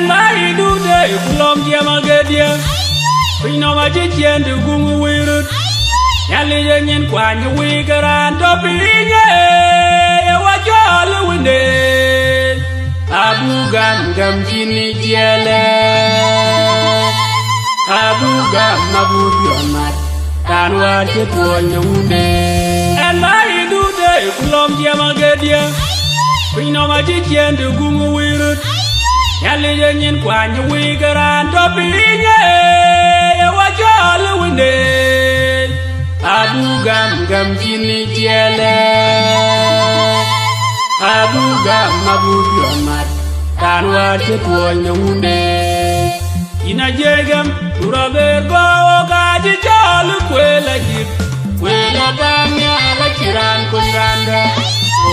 mai du de kulom jama gedia pino ma jien de gungu wirut yali yen kwa ni wi garan to pinye ya wajol winde abu gam kini jele abu gam mabu yomat kan wa je to nyunde mai du de kulom jama gedia pino ma jien de gungu wirut yali yen kwa ni wi garan to pinye ya wajol winde abu gam kini jele abu gam mabu yomat kan wa je to nyunde ina jegam duraber go ga ji jol kwela jip kwela bamya la kiran ko randa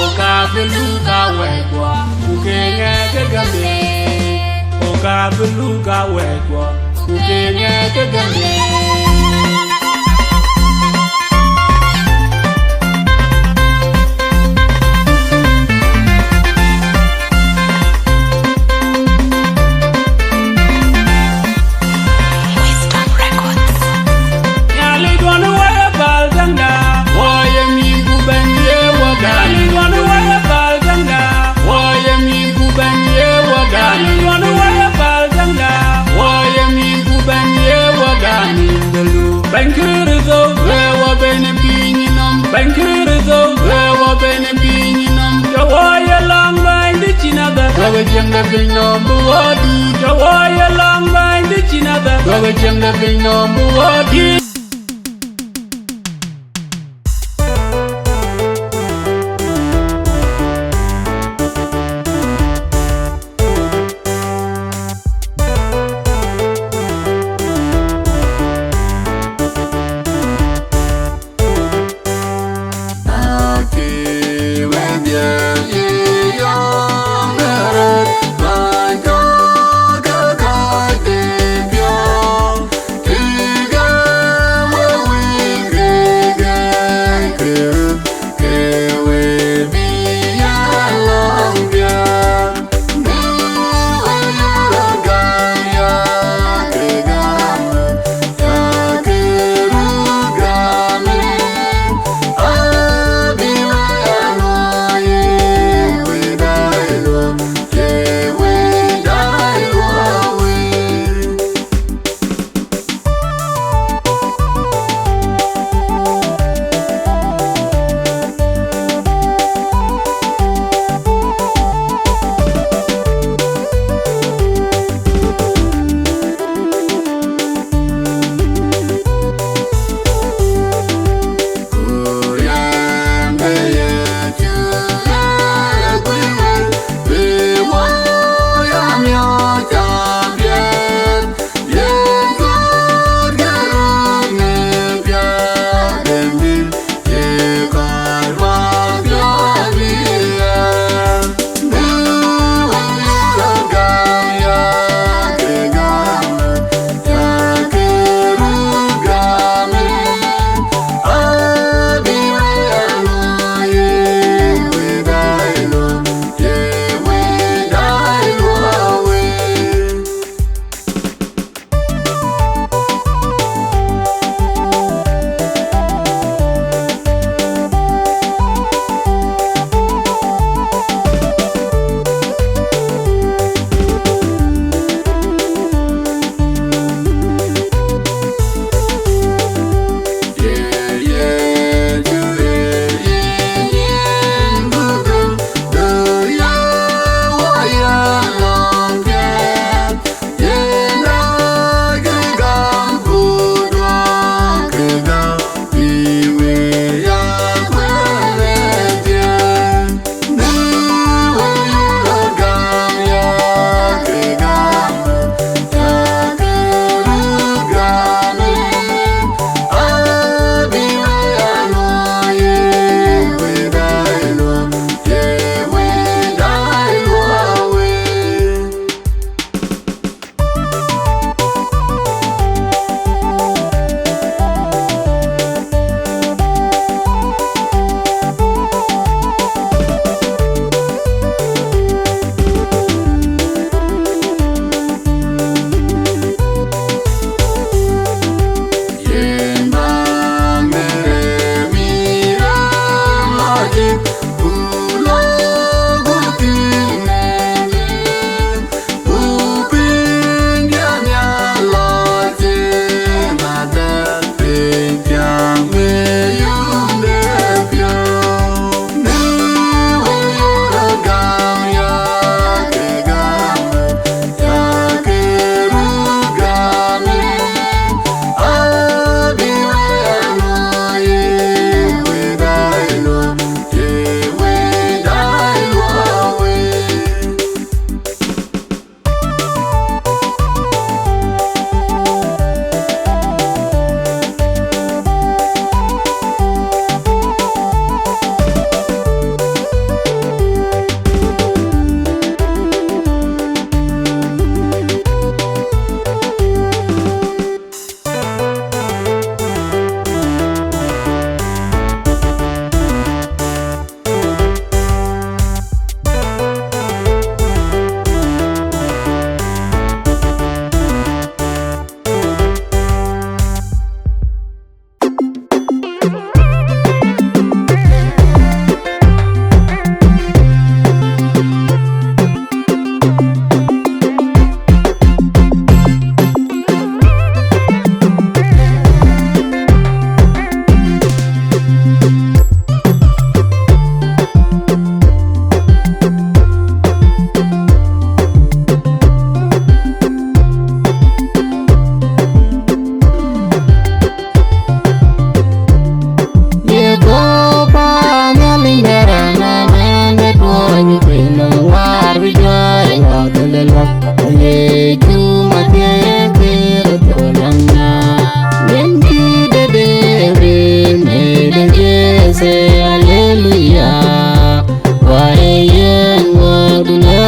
o ka bulu ka we kwa ukenya gagambe o ka bulu ka we kwa ukenya gagambe Go jam the big number what do Jawaya long line the chinada Go jam the big number what do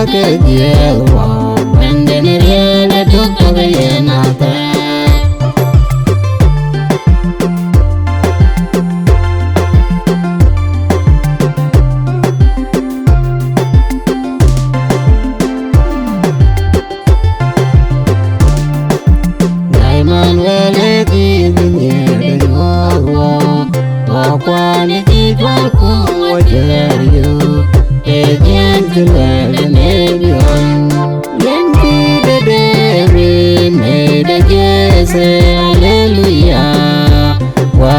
ke dia wa bende ne le duk to ye na ta man wele di dunia de wo kwa ni ti kwa ku wo jerio e dien tele ne bion yen ki de re me de jese haleluya wa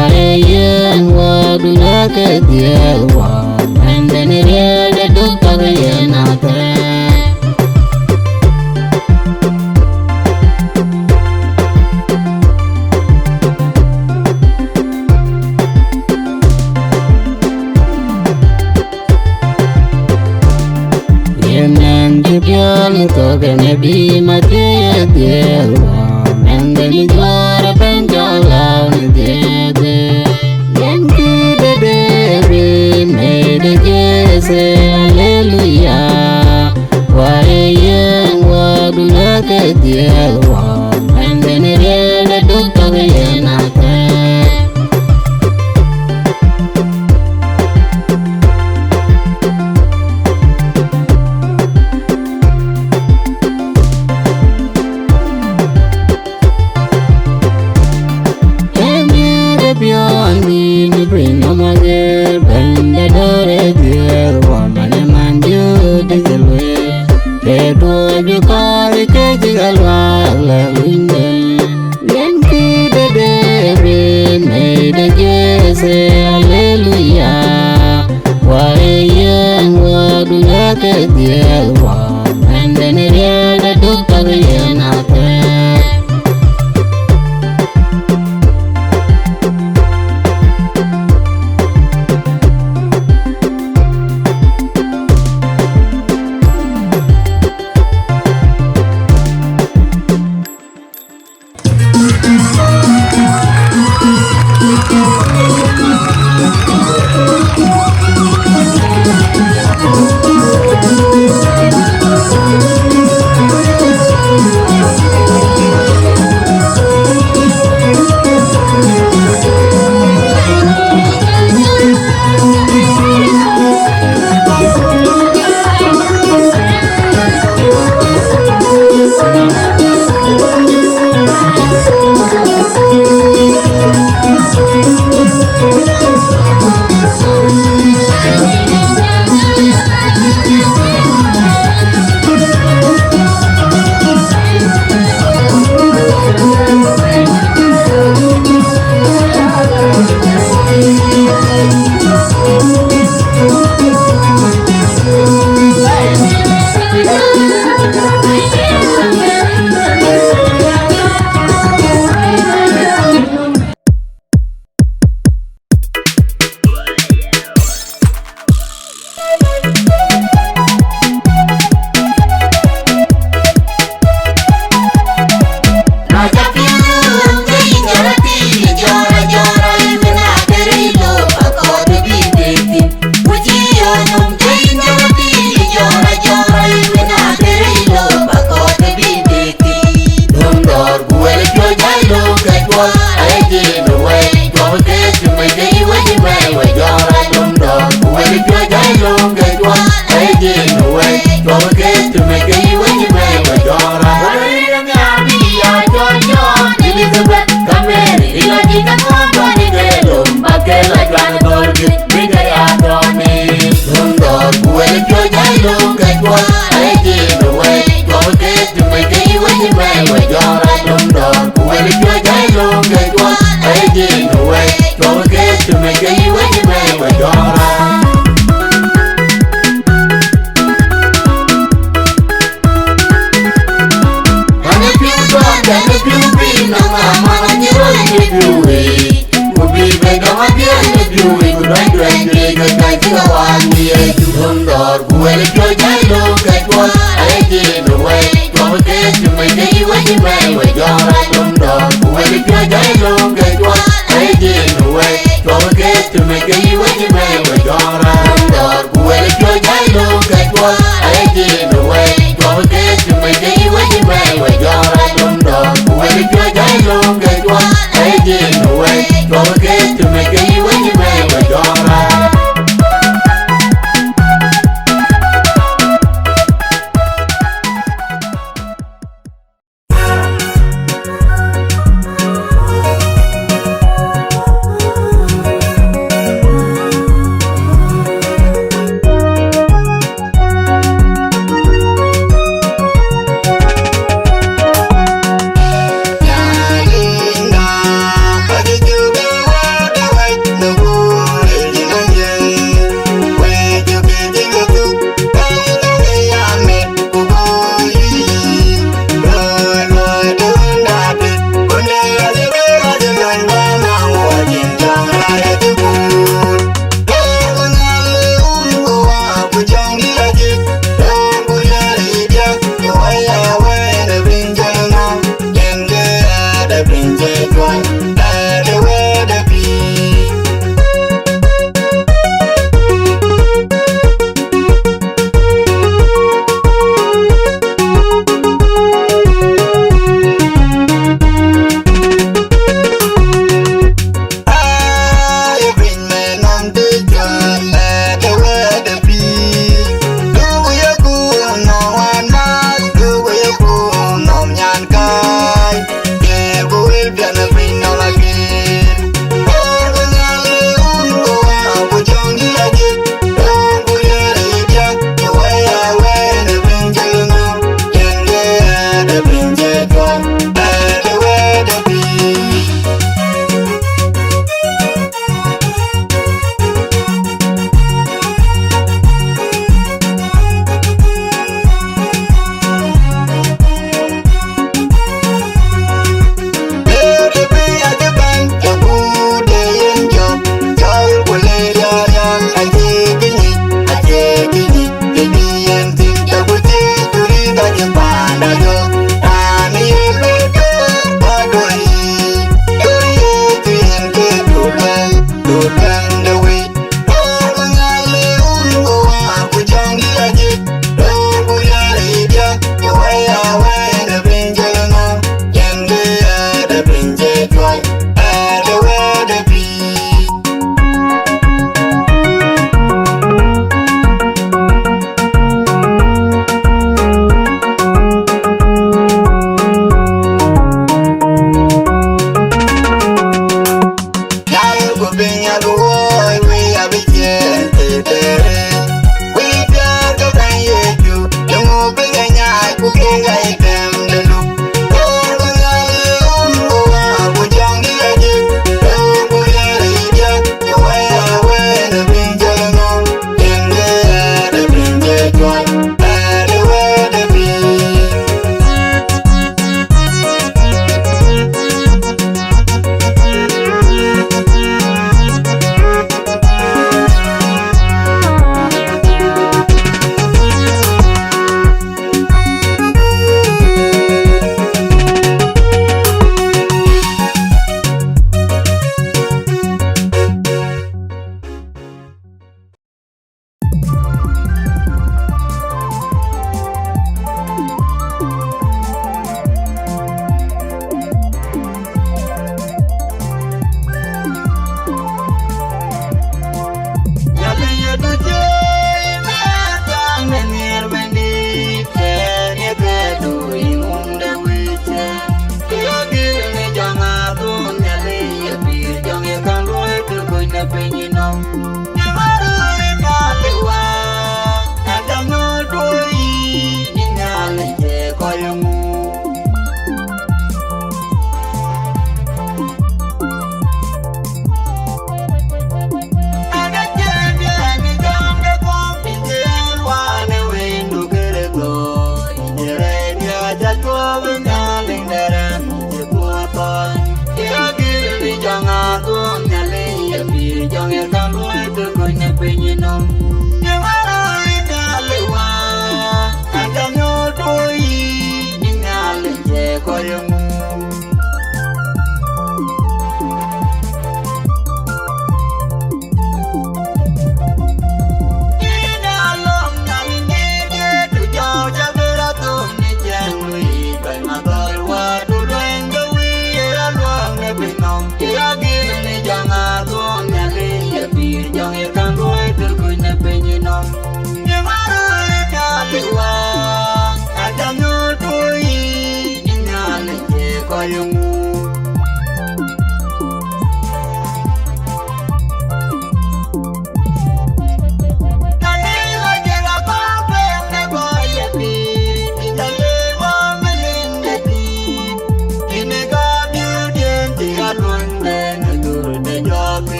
yen wa dunia ke dia wa ende ne de duk ta ye na ta to que me vi maté de lo mende mi gloria penjola de yanki de me de jese haleluya wa yen wa dunya ke de lo mende ne de duk to ye na te bring no more bend the door dear woman and you disalway they do you call it la winden yanki de made a yes hallelujah why yen wa do ya ke dear woman and then the doctor yen after Away,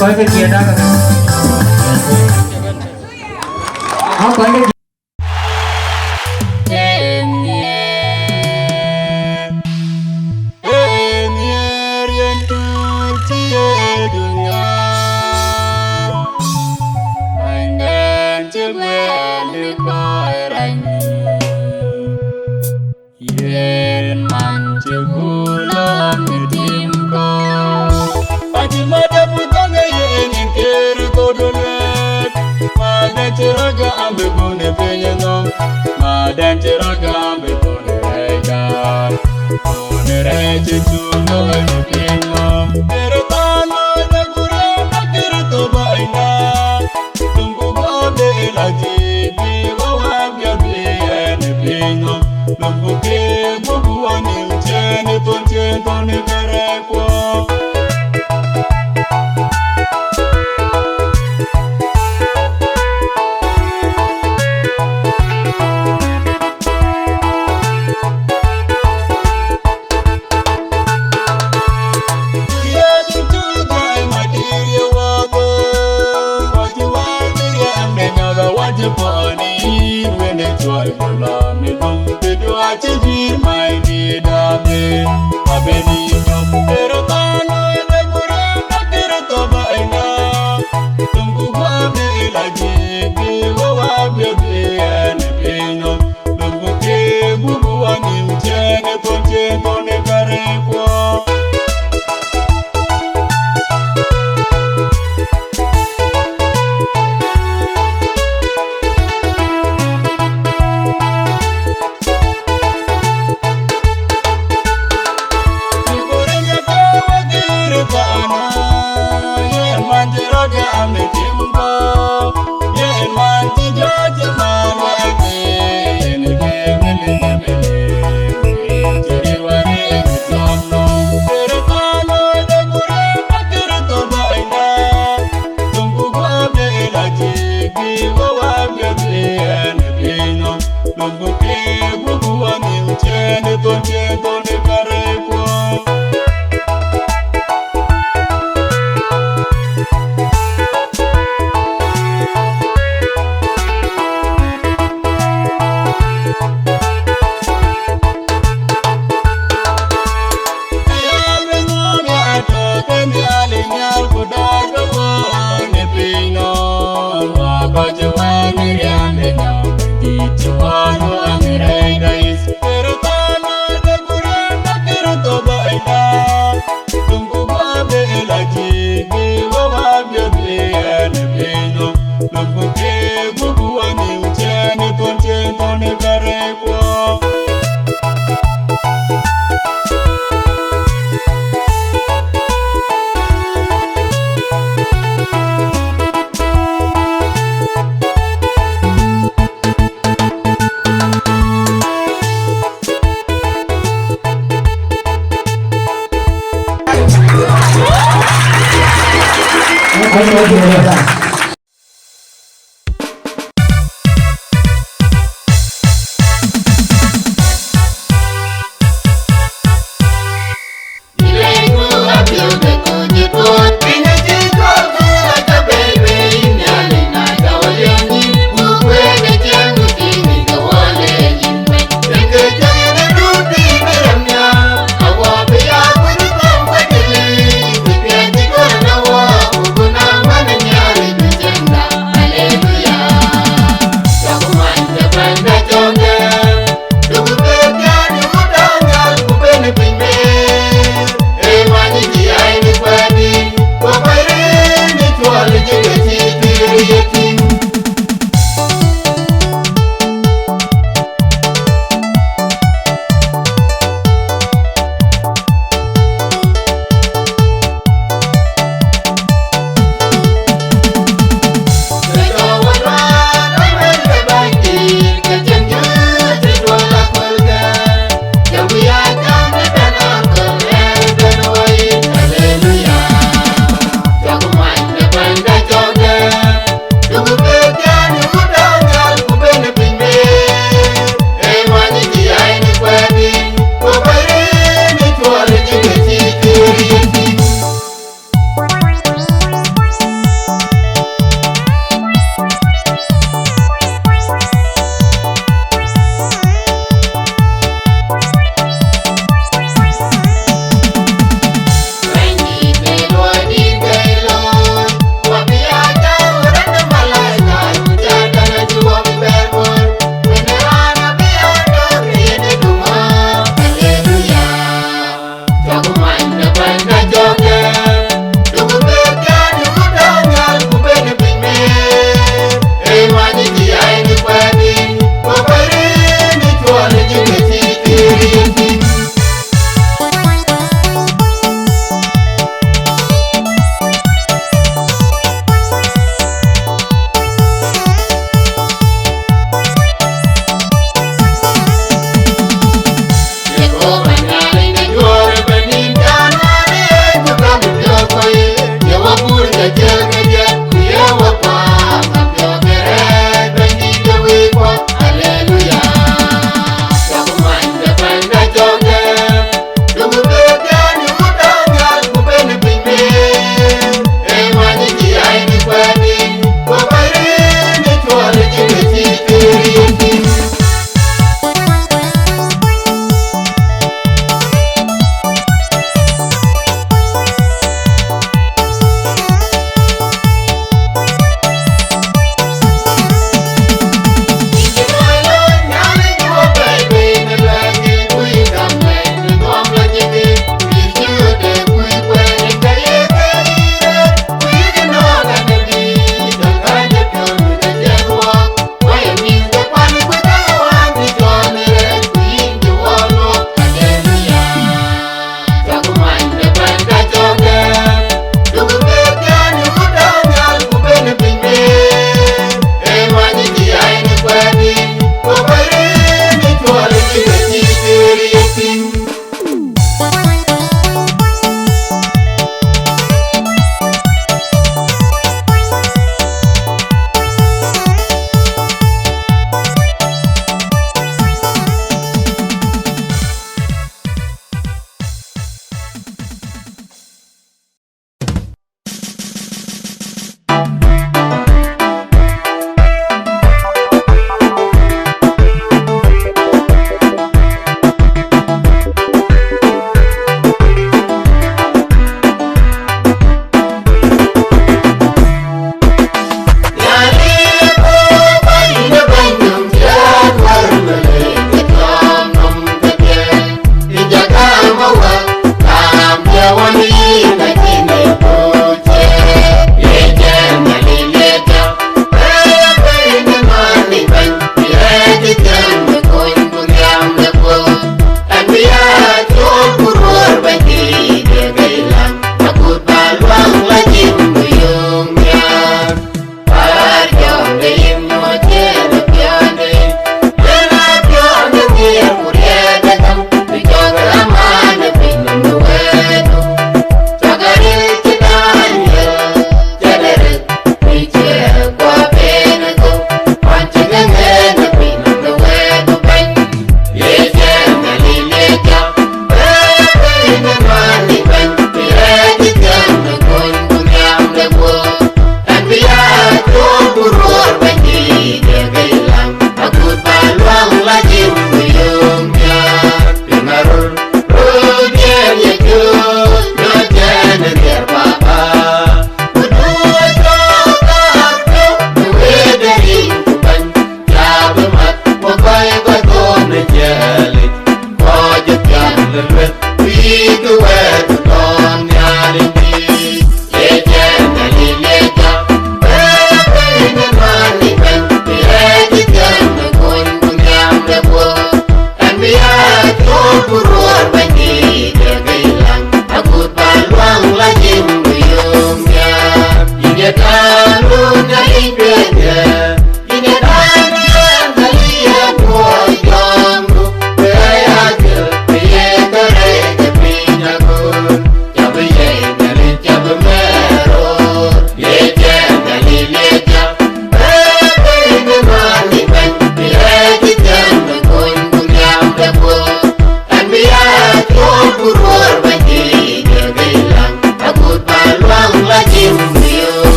Có cái kia đó có cái Thank you.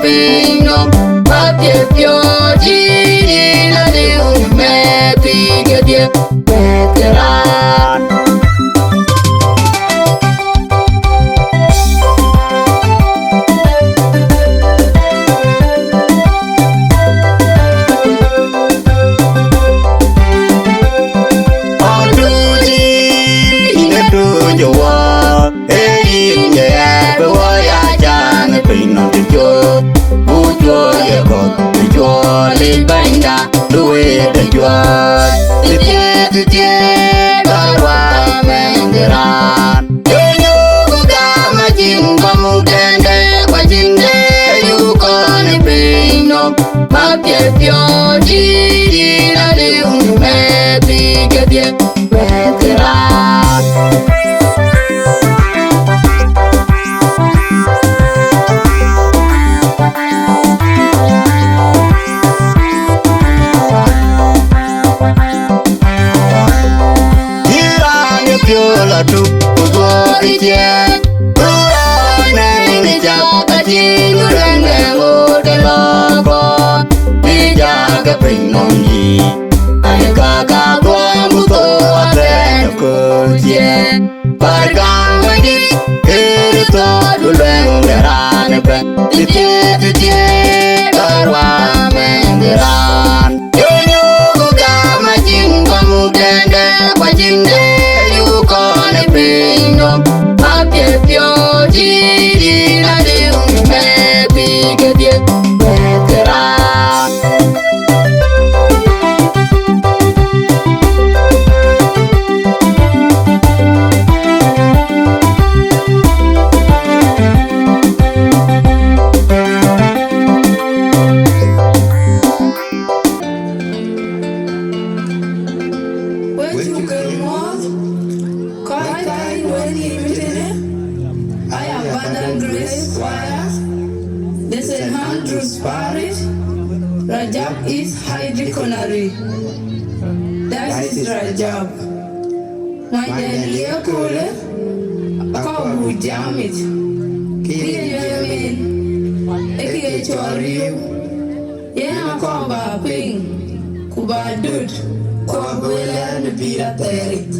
pino Mapye pyo jiri na liu me pige die veteran Benda duwe de jual Titiye barwa mengeran Yunyu kuka majin pamudende Kwa jinde yukone pino Mapye pyo jiri na liu me pige die veteran tu ugo itie Urone ni jaka jingu renge ngode loko Ni jaka pinongi Ani kaka tuangu to atene kujie Pargang wadi Kiri to dulenge rane pe Titie karwa mengeran Yunyu kuka majing pamudende Kwa jinde pino Mapye pyo jiri na liu me pige die veteran Parish, Rajab is hydroconary. That is Rajab. My dear Kule, Akabu Jamit, Kiyamin, Eki Choriu, Yana Koba Ping, Kuba Dut, Kobula and Bira Terit.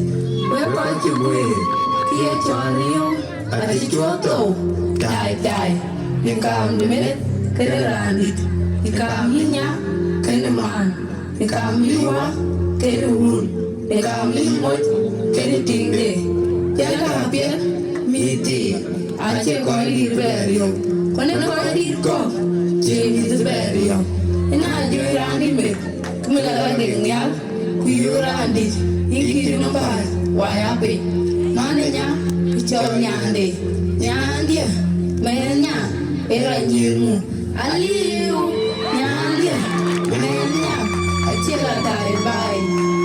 Where can't you breathe? Kia Choriu, Adichuato, die. You come the minute. Kena randit, ika minya, kena man, ika miwa, kena hun, ika mimot, kena tingde, jaka pia, miti, ache koi berio, kone koi ko, James berio, ina jui randit me, kumela randit nyal, kuyu randit, iki no bar, wayape, manenya, ichor nyande, nyandia, menya, era nyimu. Aliu, nyandia, menya, achela dai bai.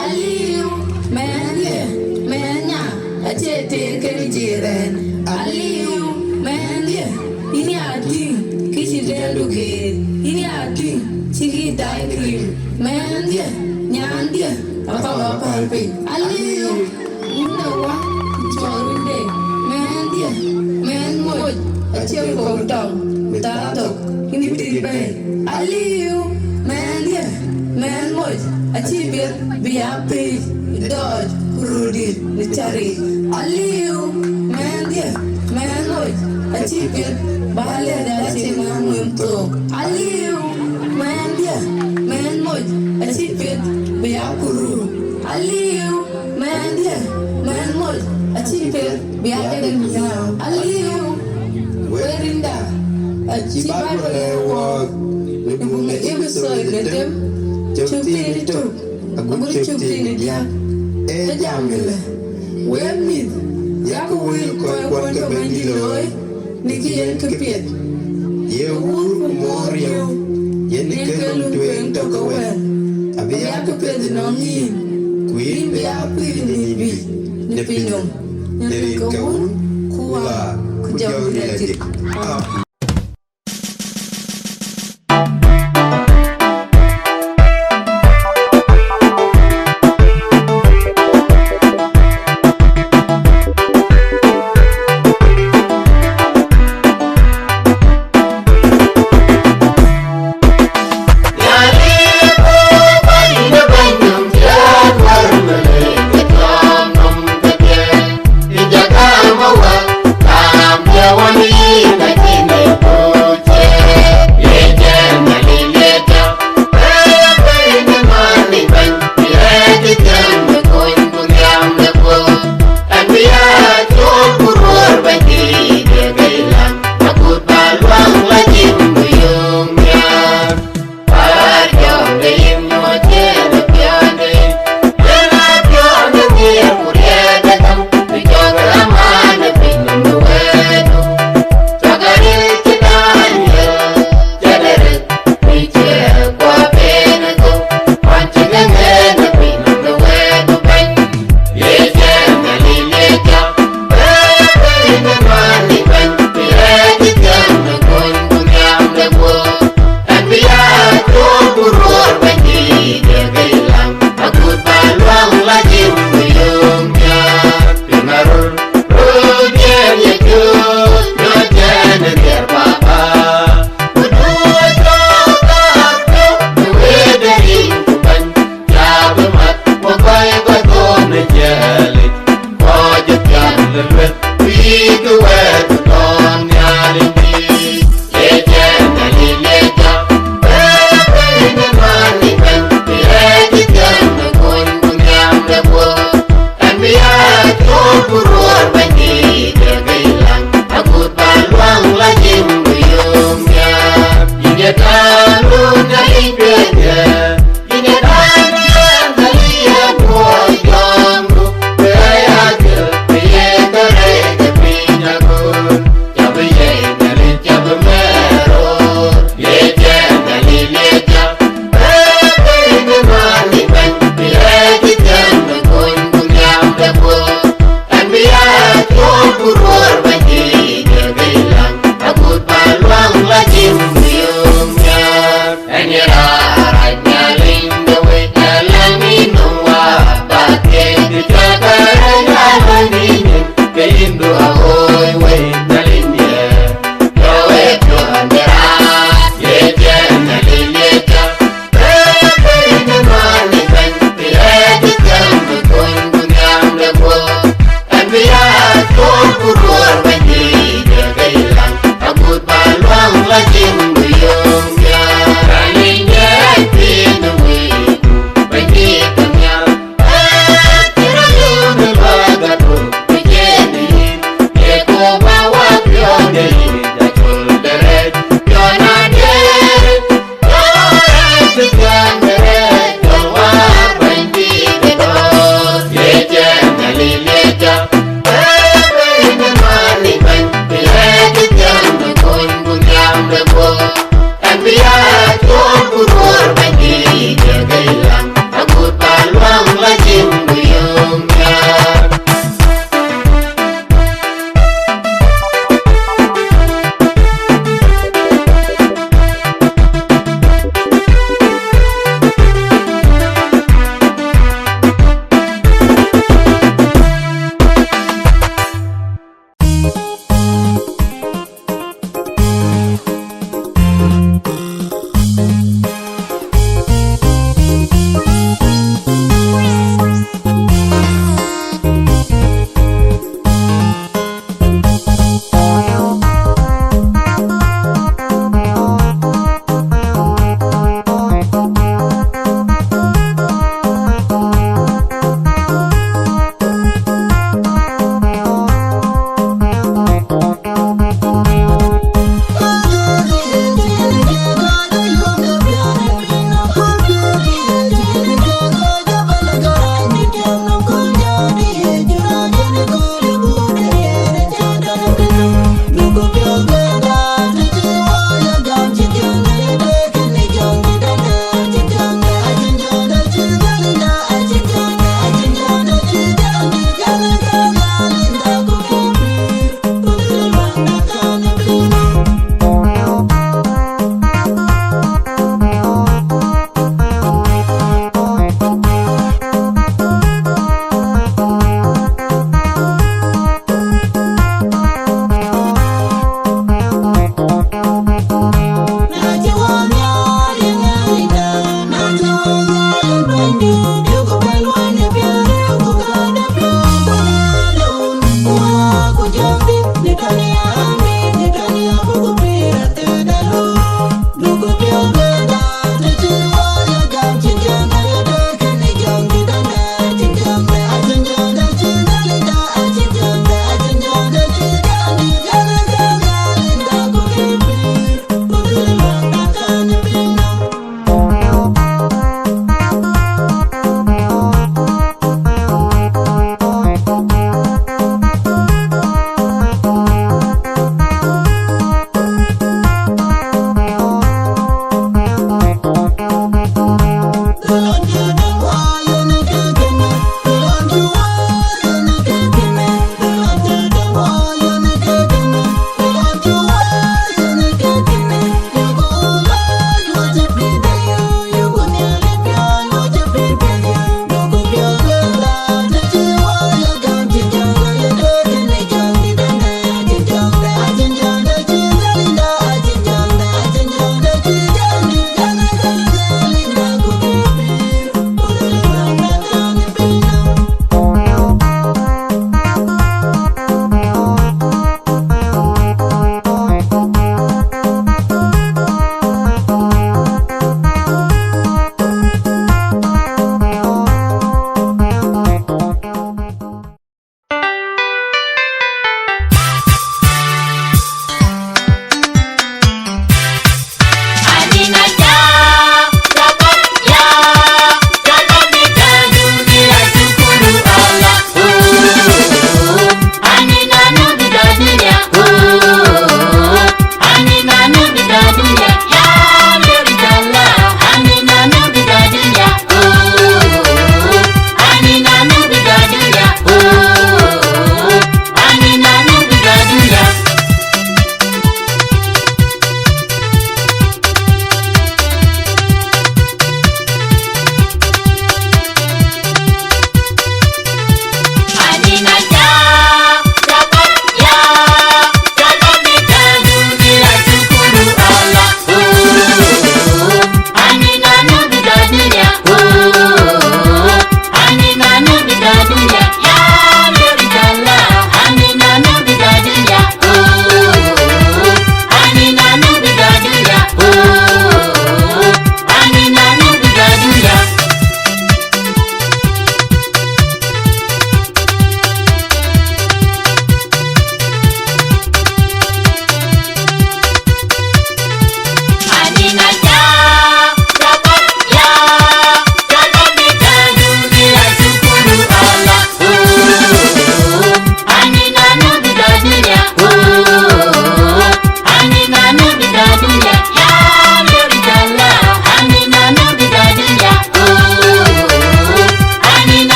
Aliu, menya, achete keri jiren. Aliu, menya, ini ating kisi delu ke. Ini ating sigi dai krim. Menya, nyandia, apa palpin. Aliu, inawa, chorunde. Menya, menmoj, achel kodong, tato. Ini tipe Aliu man moj achibir biapi dodge rudi dicari Aliu man moj achibir bale dasi mamumto Aliu man moj achibir biapuru Aliu man moj achibir biapi Aliu werinda Achibale walk, we will make every soil let them chupin it up. A good chupin it ya, a jamile. Where meet Yako will call one to Bendiloy, Niki and Capit. Ye wood more you, ye nickel to end talk away. A Biaka pet on him, Queen Biapi in be, Nepinum, Nericone, Kua, Kujav.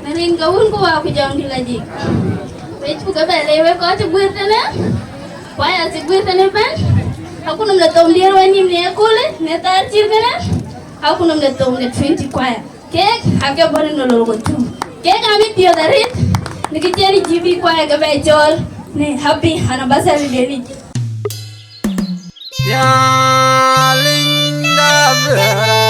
Nanin gawin ko ako jang dilaji. Wait ko gabe lewe ko ci buirtana. Waya ci buirtana ban. Aku nam la tom dir wani ne kole ne tar cirgana. Aku nam la tom ne 20 kwaya. Kek ake bolen no lolo tu. Kek ami pio darit. Niki jeri jibi kwaya gabe jol. Ne happy hana basa leli. Ya linda vera.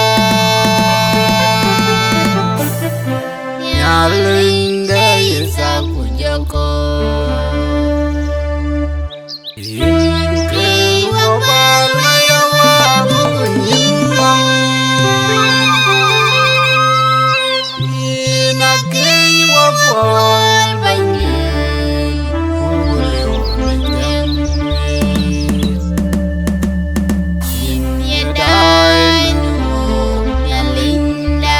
Linda yesa kujoko Inke wabala ya wabunyimam Inake wafal banyin Ule ulejanwe Inyedai nu ya linda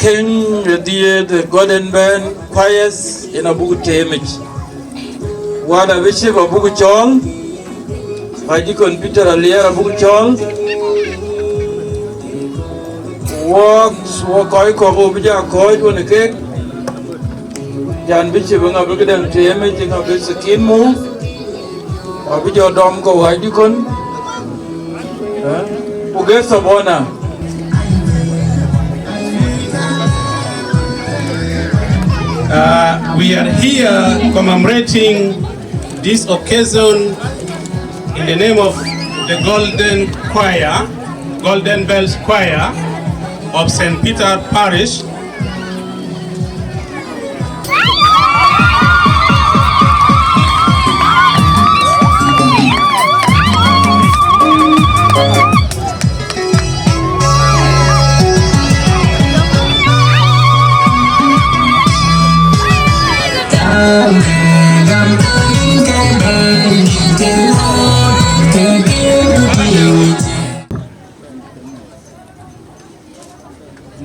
King the Golden Band choirs in a book temage. What a bishop of book chong. I did Peter a layer of book chong. Walk I call over your coin when a cake. Jan Bishop and a book of them temage in a bit of skin move. Or with your dom go I do con. Who gets a bonner? We are here commemorating this occasion in the name of the Golden Choir, Golden Bells Choir, of St. Peter Parish,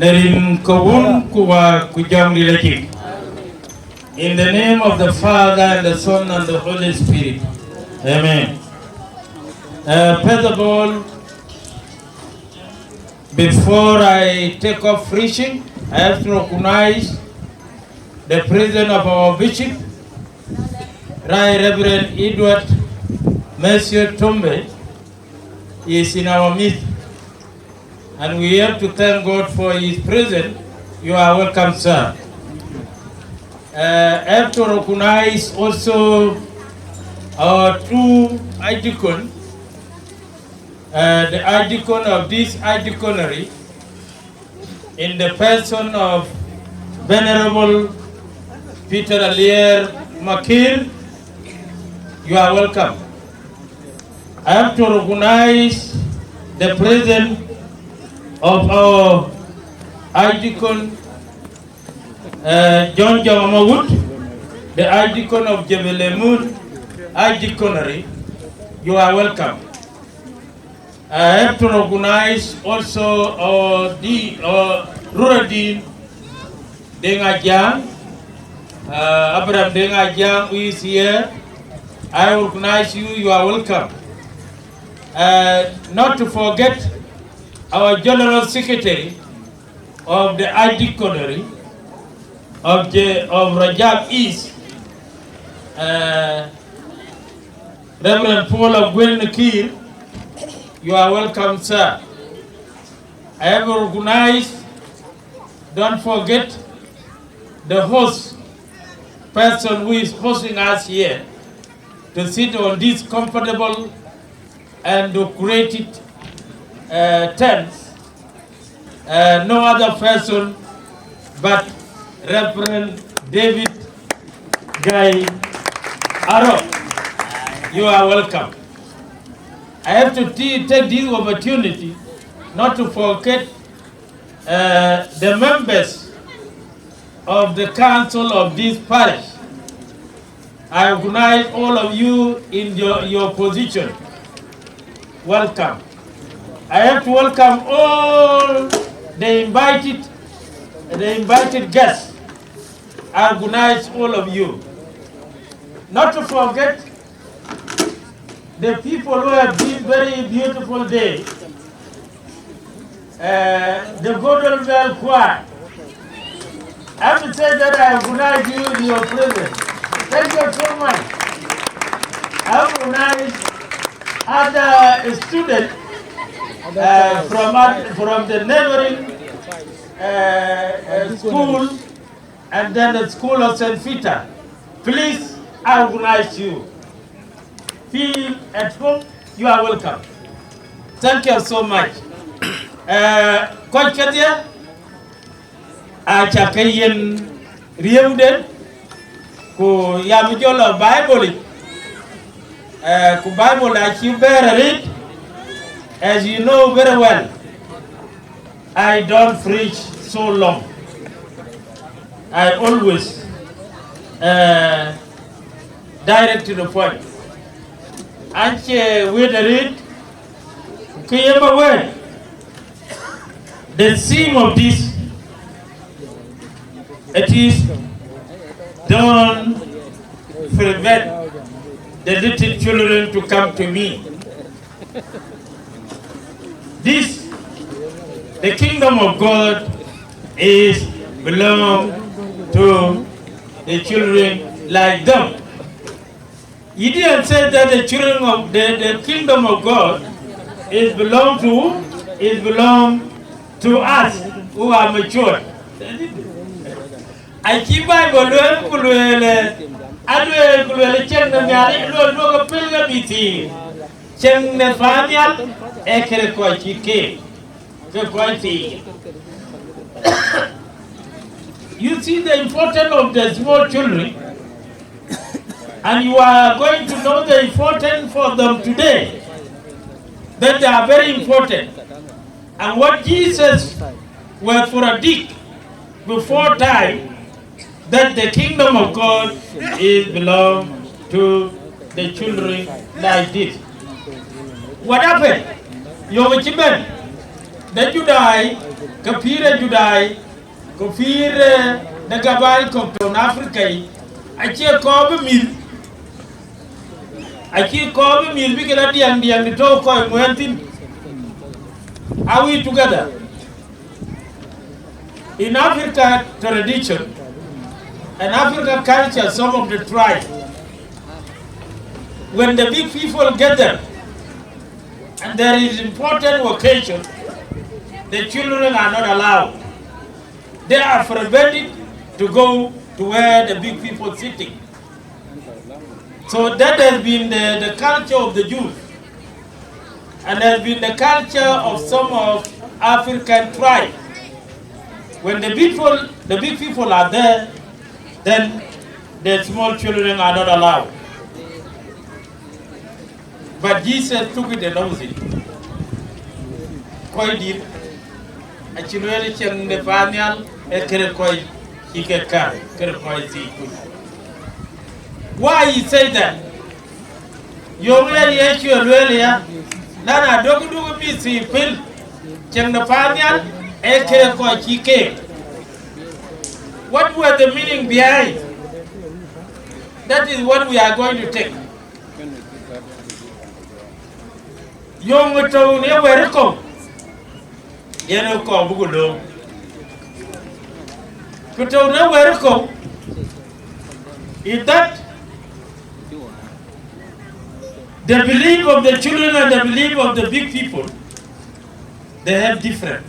Nerin kawun kuwa kujam dilekik. In the name of the Father and the Son and the Holy Spirit. Amen. First of all, before I take off preaching, I have to recognize the president of our bishop, Right Reverend Edward Monsieur Tombe, is in our midst. And we have to thank God for his presence. You are welcome, sir. I have to recognize also our two Ajakguong, the Ajakguong of this Ajakguongery, in the person of Venerable Peter Alier Makir. You are welcome. I have to recognize the presence of our Ajakguong John Jamamawut, the Ajakguong of Jebelemun Ajakguongery. You are welcome. I have to recognize also our Rural Dean Dengajang, Abraham Dengajang, who is here. I recognize you. You are welcome. Not to forget our General Secretary of the Ajakguongery of Rajab East, Reverend Paul of Gwenakir. You are welcome, sir. I have recognized, don't forget, the host person who is hosting us here to sit on this comfortable and decorated tents. No other person but Reverend David Guy Arrow. You are welcome. I have to take this opportunity not to forget the members of the council of this parish. I recognize all of you in your position. Welcome. I have to welcome all the invited guests. I recognize all of you. Not to forget the people who have been very beautiful day. The Golden Bell Choir. I have to say that I recognize you in your presence. Thank you so much. I recognize other students from the neighboring school and then the school of St. Peter. Please, I recognize you. Feel at home. You are welcome. Thank you so much. Coach Katia, Achakayan Riemden, ku Yamijola Bible, ku Bible that you better read. As you know very well, I don't preach so long. I always direct to the point. And we read, the theme of this, it is don't prevent the little children to come to me. This, the kingdom of God, is belong to the children like them. He didn't say that the children of the kingdom of God is belong to us who are mature. I keep Bible cheng na nyari lo ka pilga biti cheng na fanyal ekere ko chike You see the importance of the small children, and you are going to know the importance for them today, that they are very important. And what Jesus was for a dick before time, that the kingdom of God is belong to the children like this. What happened? Yomachiben, the Judai, Kapira Judai, Kofir, the Gabal Compton Africa, I can't call the mill. I can't call the mill because at the end, the talk of Wentin. Are we together? In Africa tradition and African culture, some of the tribes, when the big people gather and there is important occasion, the children are not allowed. They are forbidden to go to where the big people sitting. So that has been the culture of the Jews, and has been the culture of some of African tribes. When the big people are there, then the small children are not allowed. But Jesus took it and knows it. Quite deep. Actually, the Panial, why he say that? You really actually, Nana, don't do me see pill. The Panial, what was the meaning behind? That is what we are going to take. Young town, you were come. You know, come, Bugulo. But where come? Is that the belief of the children and the belief of the big people? They have different.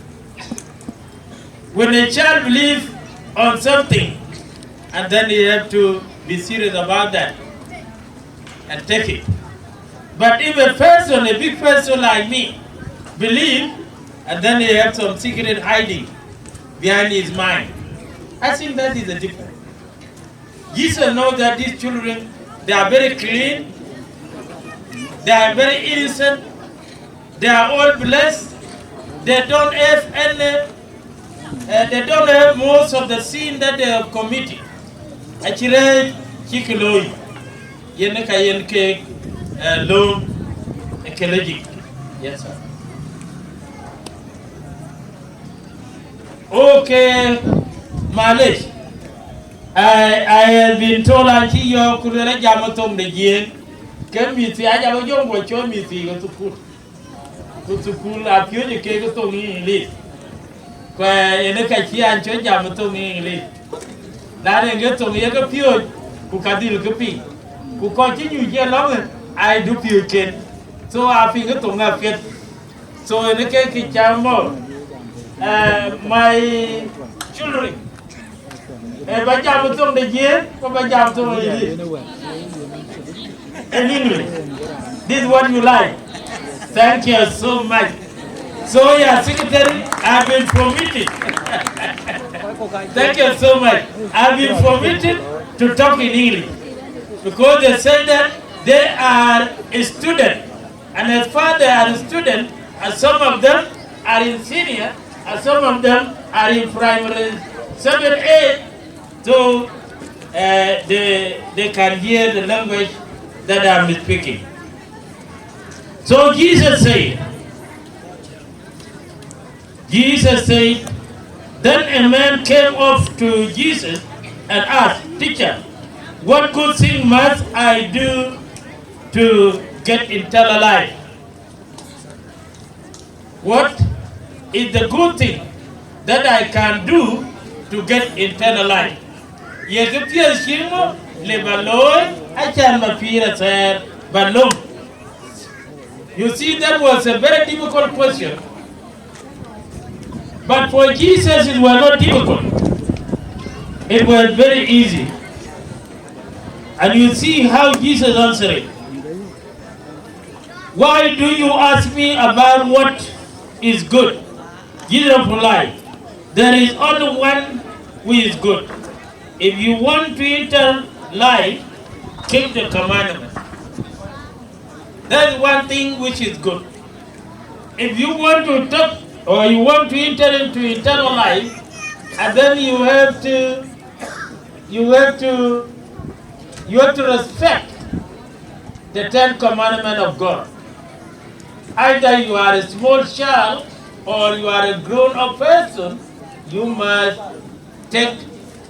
When a child believes on something, and then you have to be serious about that and take it. But if a person, a big person like me, believe, and then he have some secret hiding behind his mind, I think that is a difference. Jesus knows that these children, they are very clean, they are very innocent, they are all blessed, they don't have any, they don't have most of the sin that they have committed. Actually, chikiloi, yenka yenke, loan, ecologic. Yes, sir. Okay, Malish. I have been told that you could let Yamatom the Yen. Can me see I have a young watch on me see to school. To school, I feel the cake to me in English. In the Kachi and Church Yamatom in English. That ain't get to me a pure who can deal with me. Who continue here longer, I do pure kid. So I think it to my fit. So in the cake, Chamber, my children. If I jump on the year, if I jump on the in English. This is what you like. Thank you so much. So, yeah, Secretary, I've been permitted. Thank you so much. I've been permitted to talk in English because they say that they are a student, and as far they are a student, and some of them are in senior, and some of them are in primary 7, 8, so they can hear the language that I'm speaking. So Jesus said, then a man came up to Jesus and asked, Teacher, what good thing must I do to get eternal life? What is the good thing that I can do to get eternal life? You see, that was a very difficult question. But for Jesus, it was not difficult. It was very easy. And you see how Jesus answered it. Why do you ask me about what is good? giver of life. There is only one who is good. If you want to enter life, keep the commandments. That's one thing which is good. If you want to talk or you want to enter into eternal life, and then you have to respect the 10 commandments of God. Either you are a small child or you are a grown-up person, you must take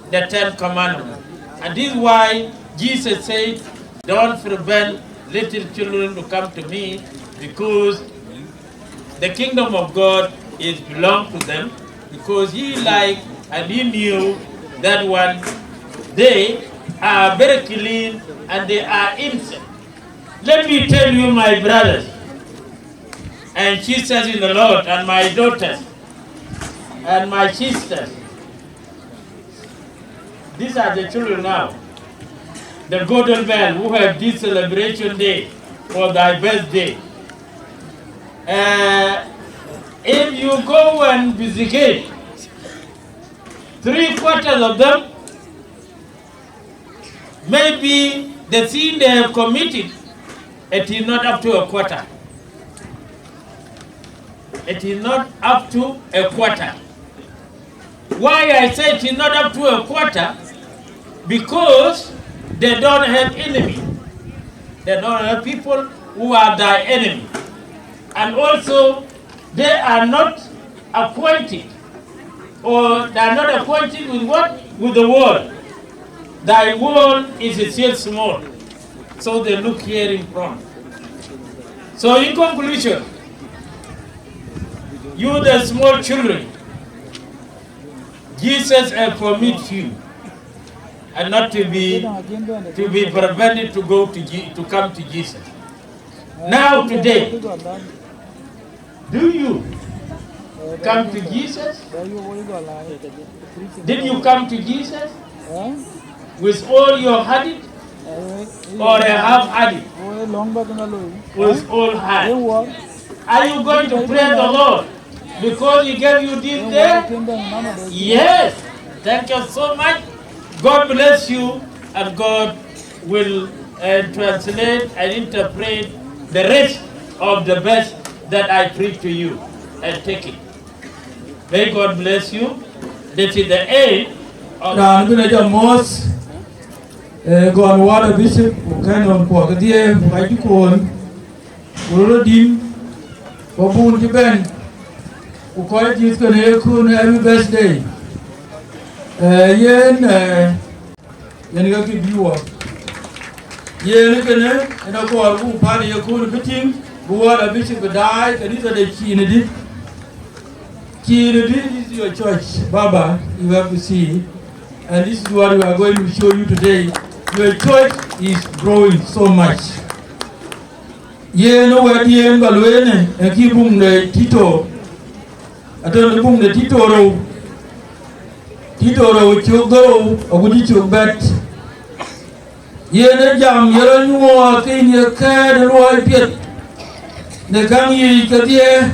the 10 commandments. And this is why Jesus said, don't prevent little children to come to me, because the kingdom of God is belong to them, because he liked and he knew that one they are very clean and they are innocent. Let me tell you, my brothers and sisters in the Lord, and my daughters and my sisters, these are the children now, the golden men who have this celebration day for thy birthday. If you go and visit 3/4 of them, maybe the sin they have committed, it is not up to a quarter. It is not up to a quarter. Why I say it is not up to a quarter? Because they don't have enemy. They don't have people who are thy enemy. And also, they are not acquainted, or they are not acquainted with what? With the world. Thy world is still small, so they look here in front. So in conclusion, you the small children, Jesus has permitted you, and not to be prevented to go to come to Jesus. Now today, do you come to Jesus? Did you come to Jesus with all your heart, or a half heart? With all heart. Are you going to praise the Lord because He gave you this day? Yes. Thank you so much. God bless you, and God will translate and interpret the rest of the best that I preach to you, and take it. May God bless you. This is the end of God water bishop kind of pork dear my corn Urodim Babun Jiben who call it is gonna every best day. Yen Yanaki viewer. Yen and a call who party a cool fitting, who water bishop died, and these are the key. This is your church, Baba, you have to see, and this is what we are going to show you today. Your church is growing so much. Ye no where the Balwene and keep the Tito. I don't know the Tito row. Tito row, you go, or would you bet? Ye no jam, you're no more in your car and white pit. The Gangi Kadia.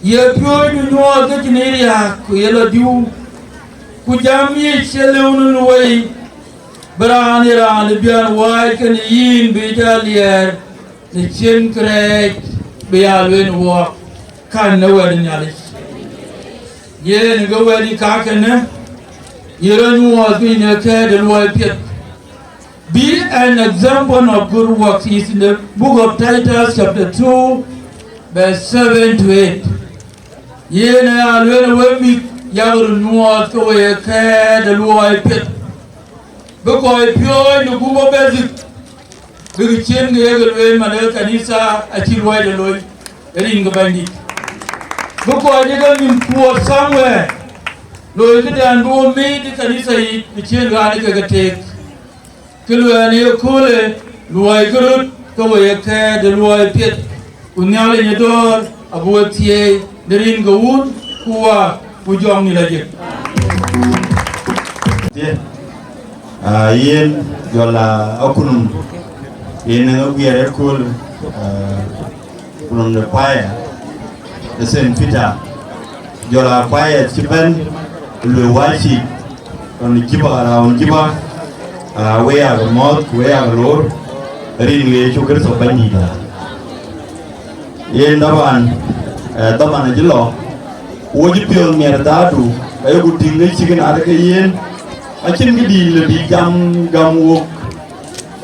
Ye pure you know the Canada, Kuyela do, Kujami Shalon away, Branira, the Bian White and the Yin Bijalier, the Chin Craig, Bialwin walk, can nowhere in Yalish. Ye and go where the Kakana, you don't know being a cat and white pit. Be an example of good works is in the book of Titus, chapter 2, verse 7 to 8. Yena alwena wemi yagru nuwa kawe ka da luwa pit bako pyo ni gumo basic bigi chen ge yagru manel kanisa achilwa de loy rin ga bandi bako de ga min ko somewhere loy ke dan do me de kanisa yi chen ga de ga tek kilwa ne kule luwa gru kawe ka da luwa pit unyale ne dor abuatie Derin gawun kuwa ujong ni lagi. Yen jola akunum yen ngabiare kul kunum de paya the same pita jola quiet chipen lu wachi on jiba around jiba we are mod we are lord rin we chukur so bani da yen daban jilo woji piol mer dadu ay gu tinga chigen ada ke yen achin gidi le bi gam wo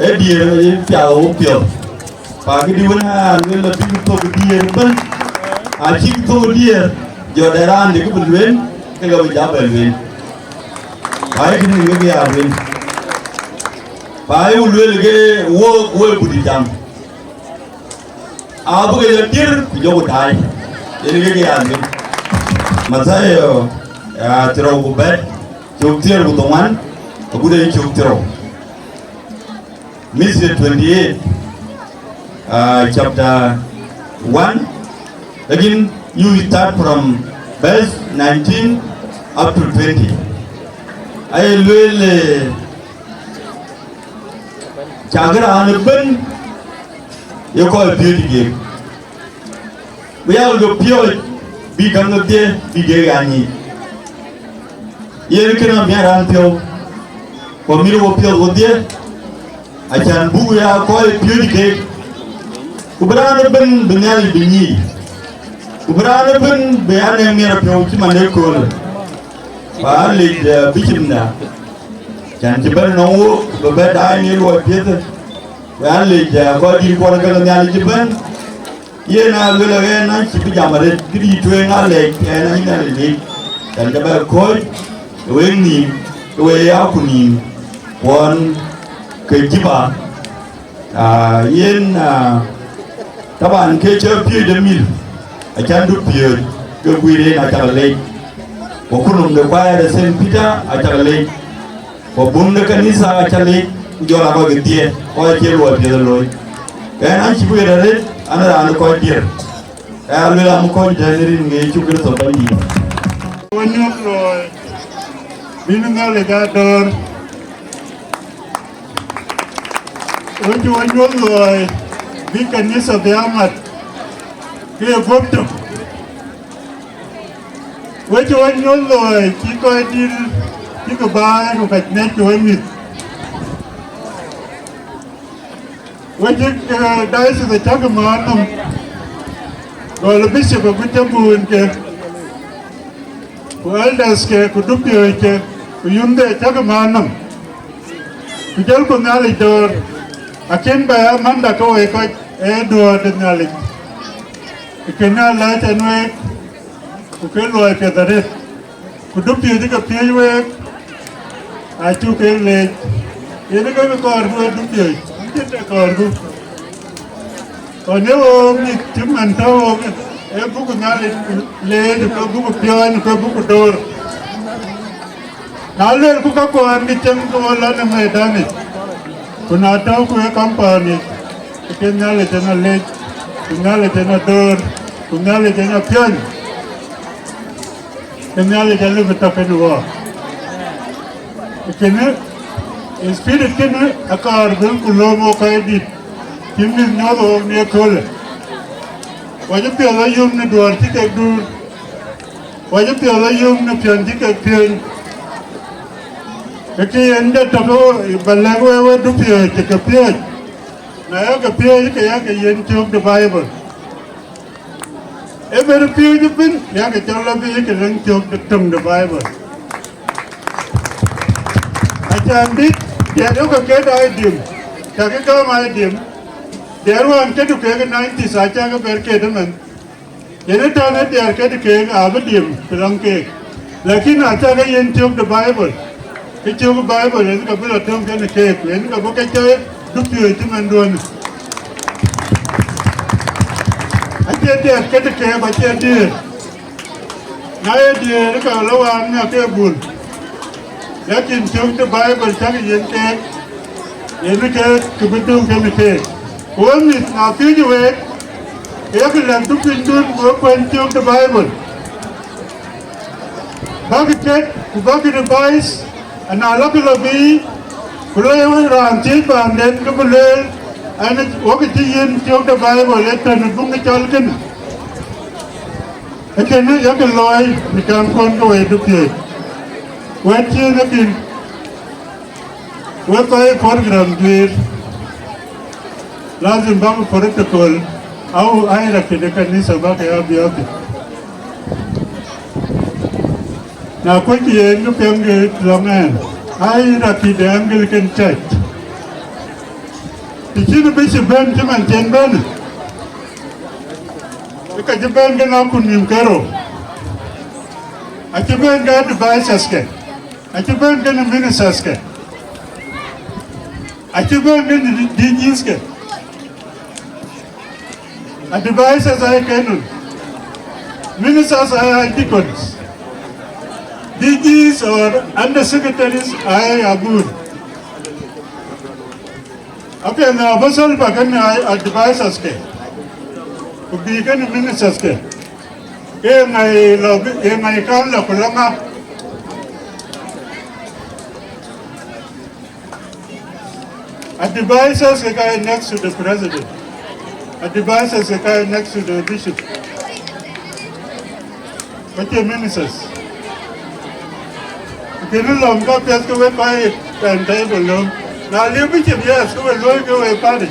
e di re piao piol pa gidi wana le la bi to di ban a chi to di jo daran de ku wen ke ga ja bel wen ai gidi ngi ga wen pa ai u le ge wo bu di jam a bu ge dir jo ku dai de ngi ga wen masayo ya tiro ku bet chuk tier ku tongan ku de chuk tiro Misri 28 chapter 1 again you start from verse 19 up to 20 ay lele chagra an ben yo ko beauty game we are go pure bi kan de bi ge gani yen kana mi ran teo ko mi ro pio go de achan bu ya ko beauty game kubrana ben benyal binyi kubrana ben bayane mi ra pio ti mane ko ba le bijimna chan ti ben no go be da ni ro pie ba le ko di ko ga nyal ti ben yena lula na ci bi jamare gidi to nga le na ina le dan da ba ko we ni we ya ku ni won ke jiba yen taban ke che pie de mil a can du pie ke guire na ta le ko kunum de kwa de sen pita a ta le ko bum de kanisa a ta le jo la ba ge tie ko che lo de lo na ci bu re ana anu ko dir alwela mu ko janirin nge chukir so bandi wonyo loy binu ngale ga dor wonyo loy bi kanisa de amat ke gopto wonyo loy ki ko dir ki ko ba ko ka ne to mi wajik dai se de tag manam gol bishop ko tabun ke ko elders ke ko dupio ke ko yunde tag manam ko jel ko ngali dor aken ba manda ko e ko e do de ngali ke na la tanwe ko ke lo ke dare ko dupio de ko piwe a chu ke le ene ko ko ro dupio te korgu onewo mi timan tawo e buku ngale le ko buku pion ko buku dor nale ku ka ko an gitem ko la na medani kuna taw ko e company ke ngale tena le ngale tena dor ngale tena pion ngale tena betapenuwa kene spirit kene akar bil kulomo kaidi kimni nyodo ne kole waje pe la yum ne duar ti ke dur waje pe la yum ne pian ti ke pian ke ende to balago we du pie ti ke pie na ya ke pie ke ya ke yen chok the bible every pie ji pin ya ke chola bi ke ren chok the bible Jadi, dia tu kerja dah dim, jadi kau mai dim, dia orang tu kerja 90 saja ke berkerja dengan, jadi tahun dia kerja apa dim, bilang kerja, lagi nanti ada yang cakap the Bible, cakap Bible, ini kau boleh tahu kerja kerja, ini kau boleh kerja dupi itu manduan, aja dia kerja baca dia, naya dia ni kau lawan ni kerja bul. Yakin cakap the Bible cakap yang ke kebetul kena ke. Orang ni nak pergi juga, dia kena tu pintu bukan cakap the Bible. Bagi cek, bagi device, anak lebih, kalau yang orang cek bandel, kemudian anak waktu yang cakap the Bible, itu nak bunga calkan. Again, you can lie, you can't go away to play. What you looking? What I program did, lazim bangu protocol, au aira kide kanisa baka ya biyote. Na kwa kiyengu piange longan, aira kide Anglican Church. Ichini bishop ben chiman chen ben. Ika jiben gen aku nimkaro. Achiben gen advisors ke. Achiben gen ministers ke. Achiben gen DGs ke. Advisors ay kenun. Ministers ay deacons. DGs or undersecretaries ay abun. Okay, now basal bagan ay advisors ke. Kubigan ministers ke. May lobby, may kala kulanga. Advisors the guy next to the president. Advisors the guy next to the bishop. What your ministers? Can you long up just go by and table long? Now, the bishop, yes, go away, Parish.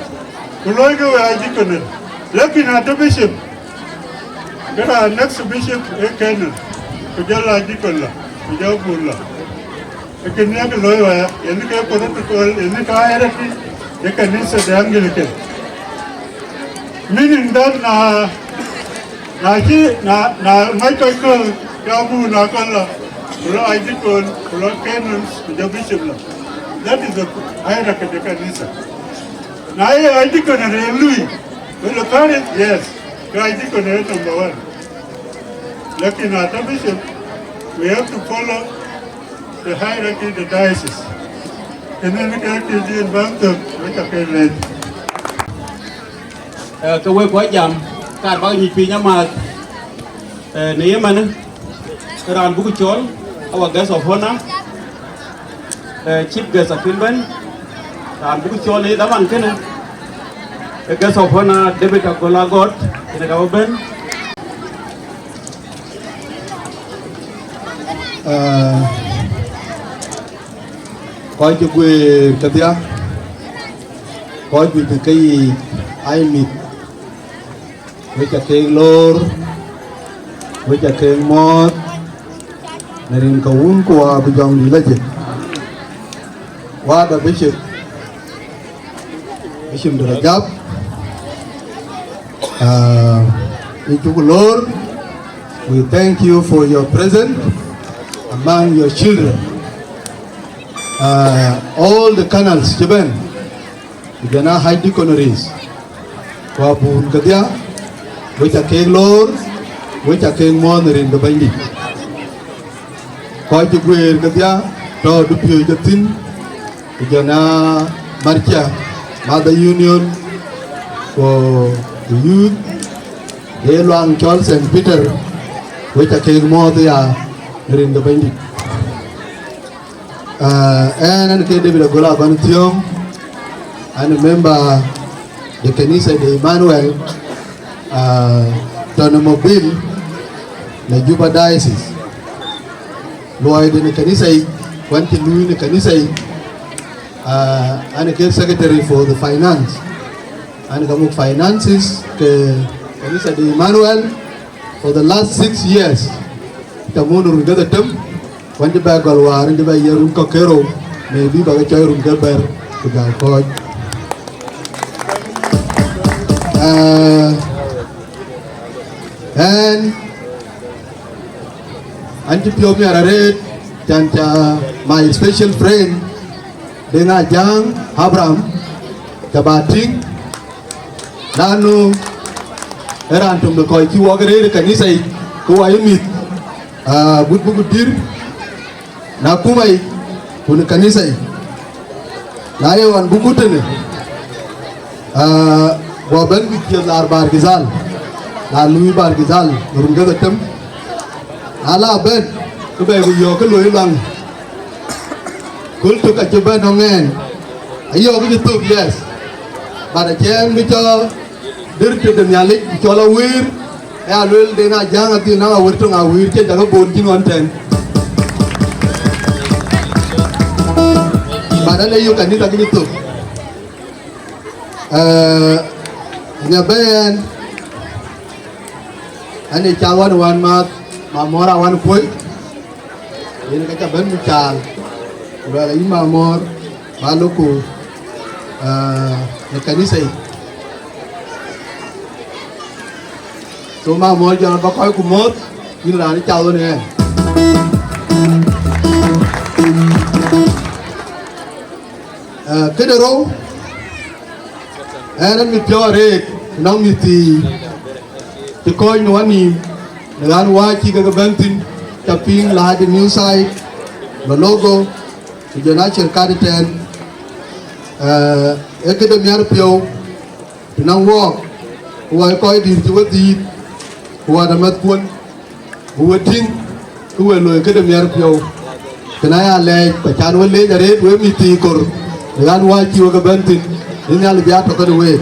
Go away, Ajakguong. Looking at the bishop. Get our next bishop, a canon. Kujala Ajakguong, Kujabula. You can make a lawyer, and you can protocol, and you can hierarchy, you can answer the Anglican. Meaning that Michael Yabu Nakala, Ajakguong, canons, the bishop. That is the hierarchy of the Kanisa. Now, Ajakguong and Louis. Well, the parents, yes, Ajakguong is number one. Looking at the bishop, we have to follow the hierarchy of the diocese. And then we can do in Bangkok, which I can learn. Cái quê quái dầm, cả bao nhiêu pin nhá mà nếu mà nữa, cái đàn bút chốn, ở gas of honor, chip gas of finben, đàn bút chốn này đã bằng cái này, gas of honor David Agolagot, cái này bên. Coi cho quê cái gì á, coi vì cái gì ai mít, với cái lor, với cái mót, nên cái uống qua bây giờ đi lấy gì, qua đó bishop được gặp, in chú Lord, we thank you for your presence among your children. All the canals, Japan, Gana high deconeries, Wabun Gadia, which are king lord, which are king monner in the bindi. Quite a great Gadia, to the Pio Jatin, Gana Marcha, Mother Union for the youth, Eluang Charles and Peter, which are king more they are in the bindi. And David Agola Bantium, and remember the Kanisa de Emmanuel, Tonomobil, the Juba Diocese. Lloyd in the Kanisa, went to Louis in the Kanisa, and the Secretary for the Finance, and the Finances, the Kanisa de Emmanuel, for the last 6 years. The moon will get the term. When the bag of war in the bay room cockero, maybe by a child get better to the court. And Antipiomi Araret, my special friend, Dena Jang Abraham, Tabating, Nano, Erantum the Koiki Wagare, Kanisai, Kuayumit, Budbudir. Na kumai kuna kanisa na yawan bukutun waban bikiya bar gizal na lui bar gizal nurunga datam ala ben kube yo ke loy lang kul to ka jeba nongen ayo ke tu yes pada chen mi cho dir te den yalik cho la wir ya lol de na janga ti na wurtu nga wir ke daga bon tin wan ten badane yu kan ni ta gitu nya ben ane cawan wan ma mora wan koi ini ka ben mi chal wala ima mor maluku na kanisa yi so ma mor jangan ba koy ku mot ni la ni chao ne cái đó em mi cho re nong mi ti coi no ani dan wa chi ga bantin taping la the new site the logo the Sherikat ten cái đó mi ar pio nong wo wa coi đi chi wa di wa da mat kun wa tin ku wa lo cái đó mi ar pio kana ya le pa chan wa le jare we mi ti kor dan wa chi wa ga bantin ni al biya to ka we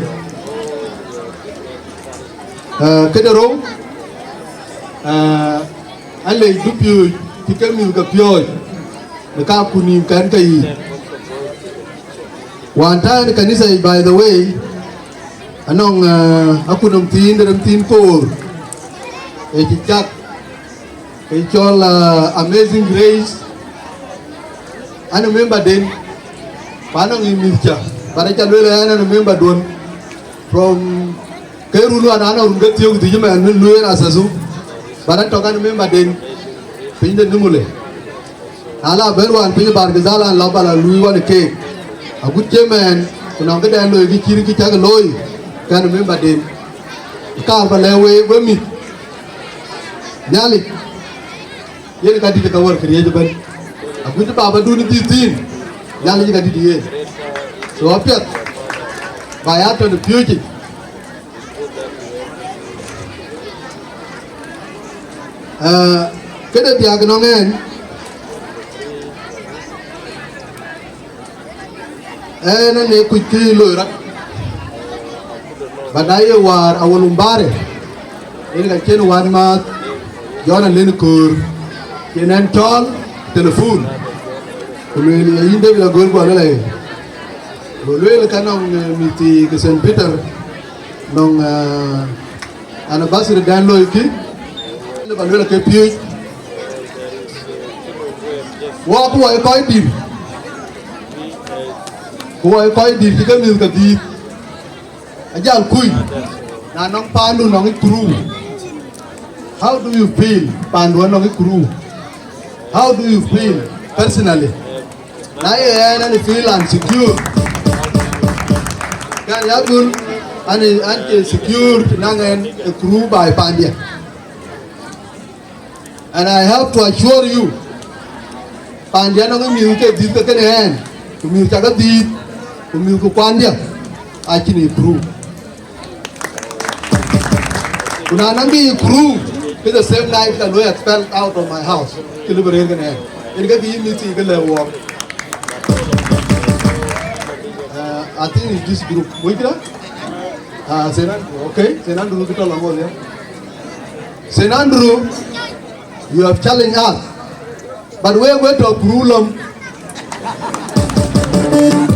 cái đó anh lấy giúp yêu thì cái mình gặp yêu người ta cũng nhìn cái one time cái này say by the way anh ông aku đồng tin cô ấy chỉ chắc cái cho là Amazing Grace anh remember đến bạn ông nhìn mình chưa bạn ấy cho lui là anh remember luôn from cái rulu anh ông rất yêu thì mà anh lui là sao baran tokan member den pinde numule ala berwan pinde bar gazala la bala lui wan ke agut jemen kunang ke dan loy ki kiri ki tag loy kan member den ka ba lewe ba mi nyali yen ka di ka war kriye ban agut baba dun ti tin nyali ka di ye so apiat bayat to the future cái đợt tiệc nó nghe nó ne kuy ki lôi ra và đây war awalum bare ini kan chen wan ma jona len kur kenen tol telephone kulwe ni yinde la gol ko la lay lolwe kan nong miti ke Saint Peter nong anniversary dan loy ki và nữa là cái phía qua cô ấy coi đi thì cái mình cái gì anh giao cùi là nong pan luôn nong cái crew how do you feel pan luôn nong cái crew how do you feel personally nãy anh feel insecure cái giá gun anh secure năng anh crew bài pan đi. And I have to assure you, pandia no mi ke dit ke nen, mi ta ga dit, mi ko pandia, I can improve. Kuna nangi improve with the same knife that we expelled out of my house. Ke libere ke nen. In ga di mi ti ke le wo. I think in this group, wait lah. Senandru, okay, Senandru kita lango ya. Senandru. You have challenged us, but we are going to approve them.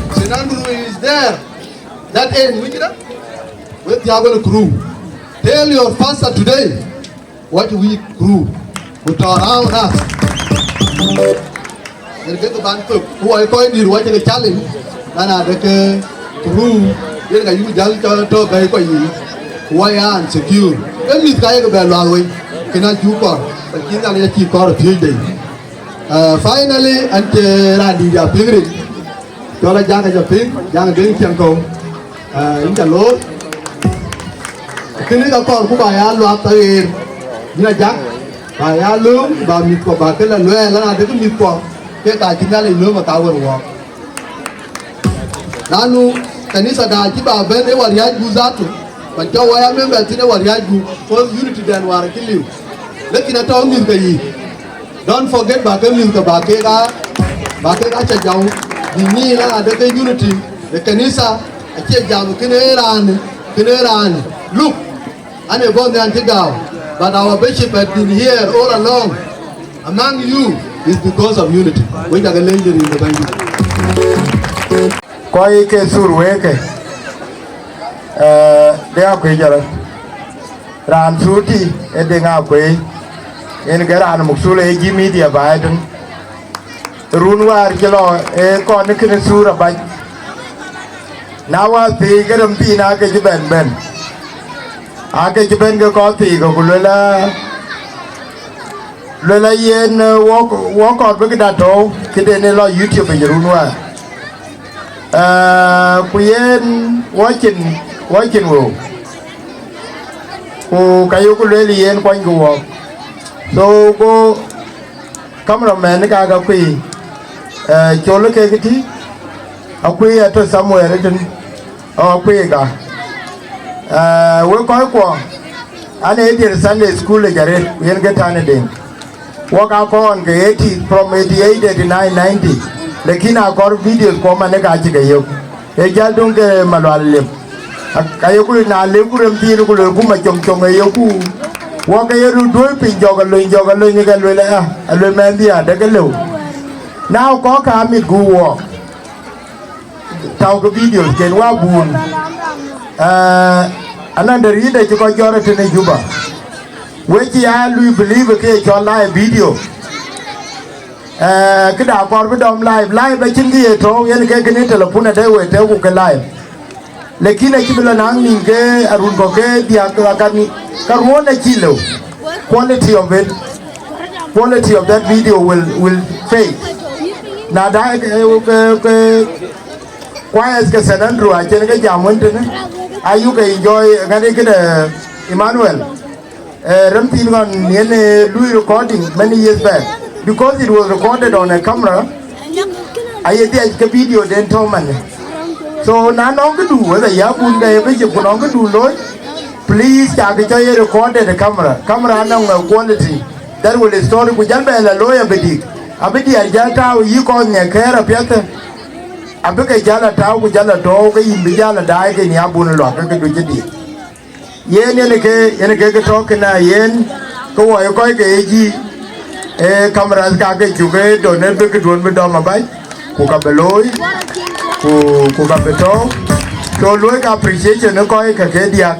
Senandru is there. That end, we can. With the other crew, tell your pastor today what we crew put around us. They get the band up. Who I call it, what the challenge? Nana the crew. They get you just to buy for you. Why aren't secure? Let me try to buy away. Cannot you call? But you can't keep call a few days. Finally, and Randy Japing, Jola Janga Japing, Young Ding Chanko, in the Lord. Can you call Kubaya after here? Nina Jack, Bayalum, Bamiko Bakel, and Well, I didn't meet for get I can only know what I will walk. Nanu, Kanisa Dajiba, Ben, they were Yaguzato. But Joe, I remember Tina was Yagu for unity than war kill you. Looking at all milk. Don't forget Bakamilka Bakega, Bakega Chajau, the Nila, the unity, the Kanisa, a Chajam, Kineran. Look, and a bond the Antigao. But our bishop has been here all along among you is because of unity. We are going to in the Bible. Koi ke surweke dia kwe jara ran suti edinga kwe en garan muksule eji media Biden runwar jelo kon kene sura ba nawa ti garam ti na ke ben ake ben ke ko ti ko lela yen walk out be da to kide ne lo YouTube e runwar kuyen watching wo ku kayo ku le yen kwan go so go cameraman ka ga kui cholo ke kiti akui ato somewhere tin akui ga we ko ane dir Sunday school le jare yen ga tane den waka ko on ke 80 from 88 89 90 lakini akor videos ko mane ka chi gayo e jaldung ke malwal kayo ku na le ku rem ti ku le ku ma chong e yo ku wa ka yo do pin joga lo ni ga lo la a lo men dia de ga lo now ko ka mi gu wo taw ko videos ken wa bun ananda ri de ko jora te ne juba we ji a lu believe ke cho live video cái đạo con với đom live là chính cái to yên cái này telephone đây vậy theo cái live लेकिन ऐसी बिला नांग नहीं के अरुण को के दिया कर वो नहीं चिल्लो quality of that video will fade ना डाय के क्वाइस के सदन रुआ चले के जामुन टे ना आयु के enjoy गने के Emmanuel रमतीन का निये Louis recording many years back because it was recorded on a camera aye dia ke video den to man so na no ke du whether ya bun ga be je no ke du lo please ta ke joy recorded the camera na quality that will story ku jalbe la lo ya bedi abedi ya ta yi ko nya kera pyate abeke jala ta ku jala to ke yimbi jala dai ke ni abun lo ke du je di yen ne ke to ke na yen ko wo ko ke ji cameras ka ke juge do ne be ke don be do ma bai ku ka beloi ku ka beto to lo ka appreciation ne ko ke dia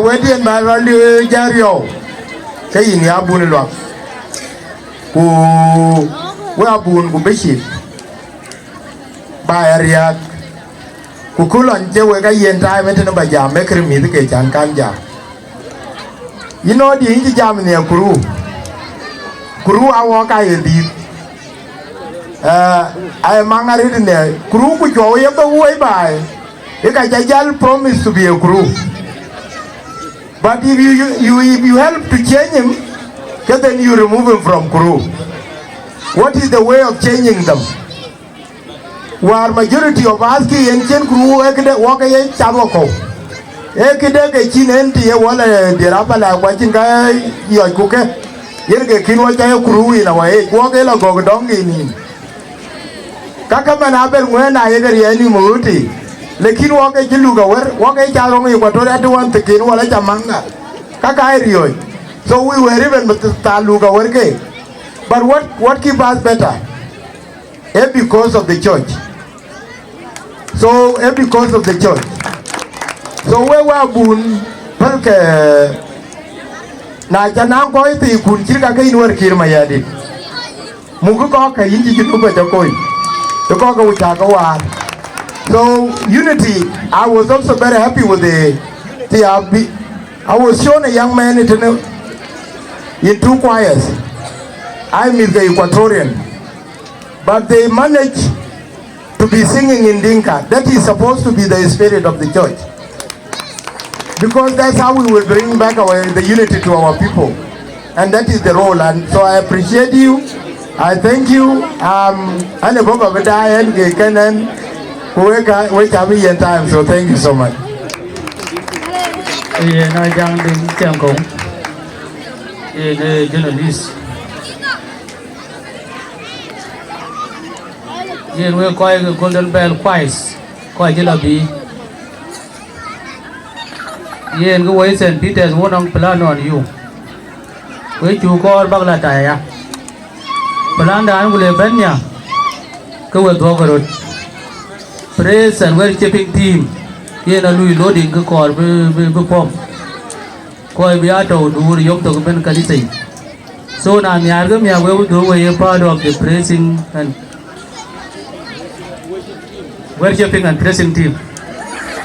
we dien ba ra li jario ke yin ya bun lo ku we abun ku beshi ba area ku kulon je we ga yen tai me te ba jam me krimi ke chan kan jam you know di hinji jam ne kuru awo ka yedi ay mangari ne kuru ku jo ye ba wo bai e ka jajal promise to be a kuru but if you help to change him then you remove him from kuru. What is the way of changing them? Where majority of us ki en chen kuru e kede wo ka ye chabo ko e kede ke chinen ti e wala dirapa la kwa chin ka yo ku ke yen ke kinwa cha kuru ina wa e ko ke la go dongi ni kaka mana bel ngena ye gari ani muti lekin wa ke jilu ga wer wa ke cha ro ngi ko to atu wan te kin wala cha manga kaka ai riyo so we were even with ta lu ga wer ke but what keep us better because of the church so because of the church so we were bun porque na jana ko ti kun kirka kai nuwar kirma yadi mugu ko ka yinji jitu ba jakoi to ko ka ucha ka wa so unity I was also very happy with the I was shown a young man in 2 choirs. I'm the Equatorian but they managed to be singing in Dinka. That is supposed to be the spirit of the church because that's how we will bring back the unity to our people and that is the role and so I appreciate you. I thank you. And a book of a diet can wake up in time so thank you so much. Na jang ding chang kong the journalist yen we koi golden bell twice koi jelabi yen go way St. Peter's one on plan on you với chú con bác là tài à plan đàn của lệ bên nhà cái vợ thua cái rồi praise and worshiping team ye na lui loading cái cor với form coi bây giờ đâu đủ để dùng tàu bên cái gì so na nhà cái nhà với đủ với part of the praising and worshiping and praising team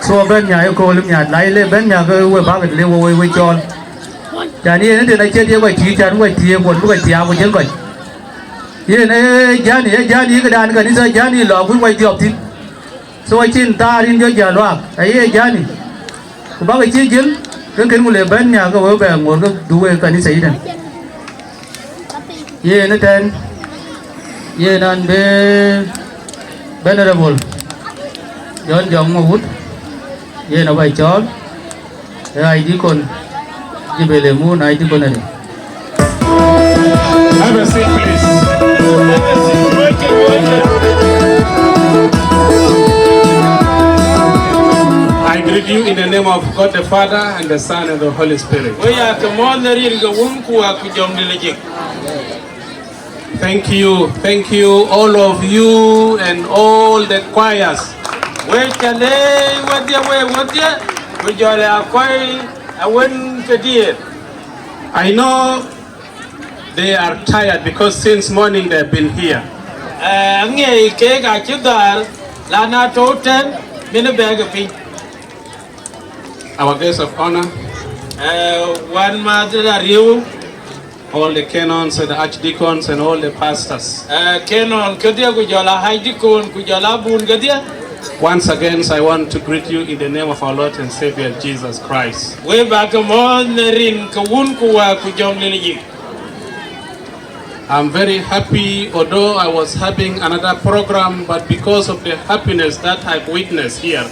so bên nhà yêu cầu nhà lấy lên bên nhà cái với bác cái lên với cho chả ní nó này chơi đi quay chỉ chán quay tiề quần quay tiề quay chân quay ye này giá ní cái đàn cái ní sao giá ní lọ cũng quay tiệp thì so ai chín ta đi cho giờ loa ấy giá ní bác cái chi chân cái một lệ bên nhà cái với bè một cái đuôi cái ní sấy này ye nó tên ye nan venerable John John Mahut ye nó bay chó ai đi con đi về lề mua này đi con này Have a seat, please. I greet you in the name of God the Father and the Son and the Holy Spirit. Thank you, all of you and all the choirs. I know they are tired because since morning they've been here. Our guests of honor, all the canons and the archdeacons and all the pastors. Once again, I want to greet you in the name of our Lord and Savior Jesus Christ. I'm very happy, although I was having another program, but because of the happiness that I've witnessed here.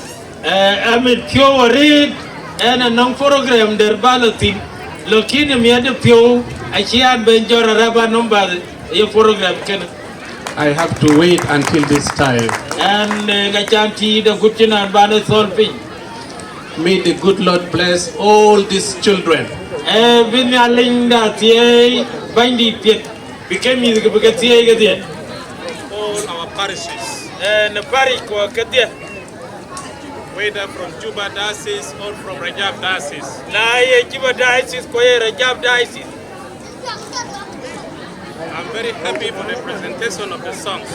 I have to wait until this time. May the good Lord bless all these children. All our parishes, whether from Juba Diocese or from Rajab Diocese. I'm very happy for the presentation of the songs.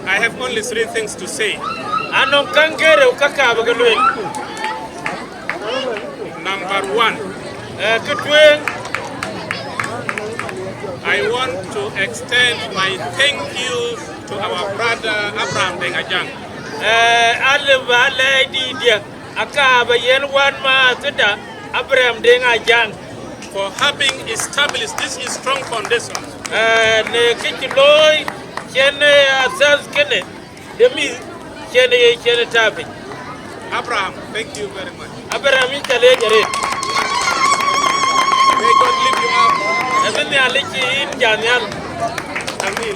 I have only 3 things to say. Number 1, I want to extend my thank you to our brother Abraham Dengajang. For having established this strong foundation. Abraham, thank you very much. May God lift you up. Amen.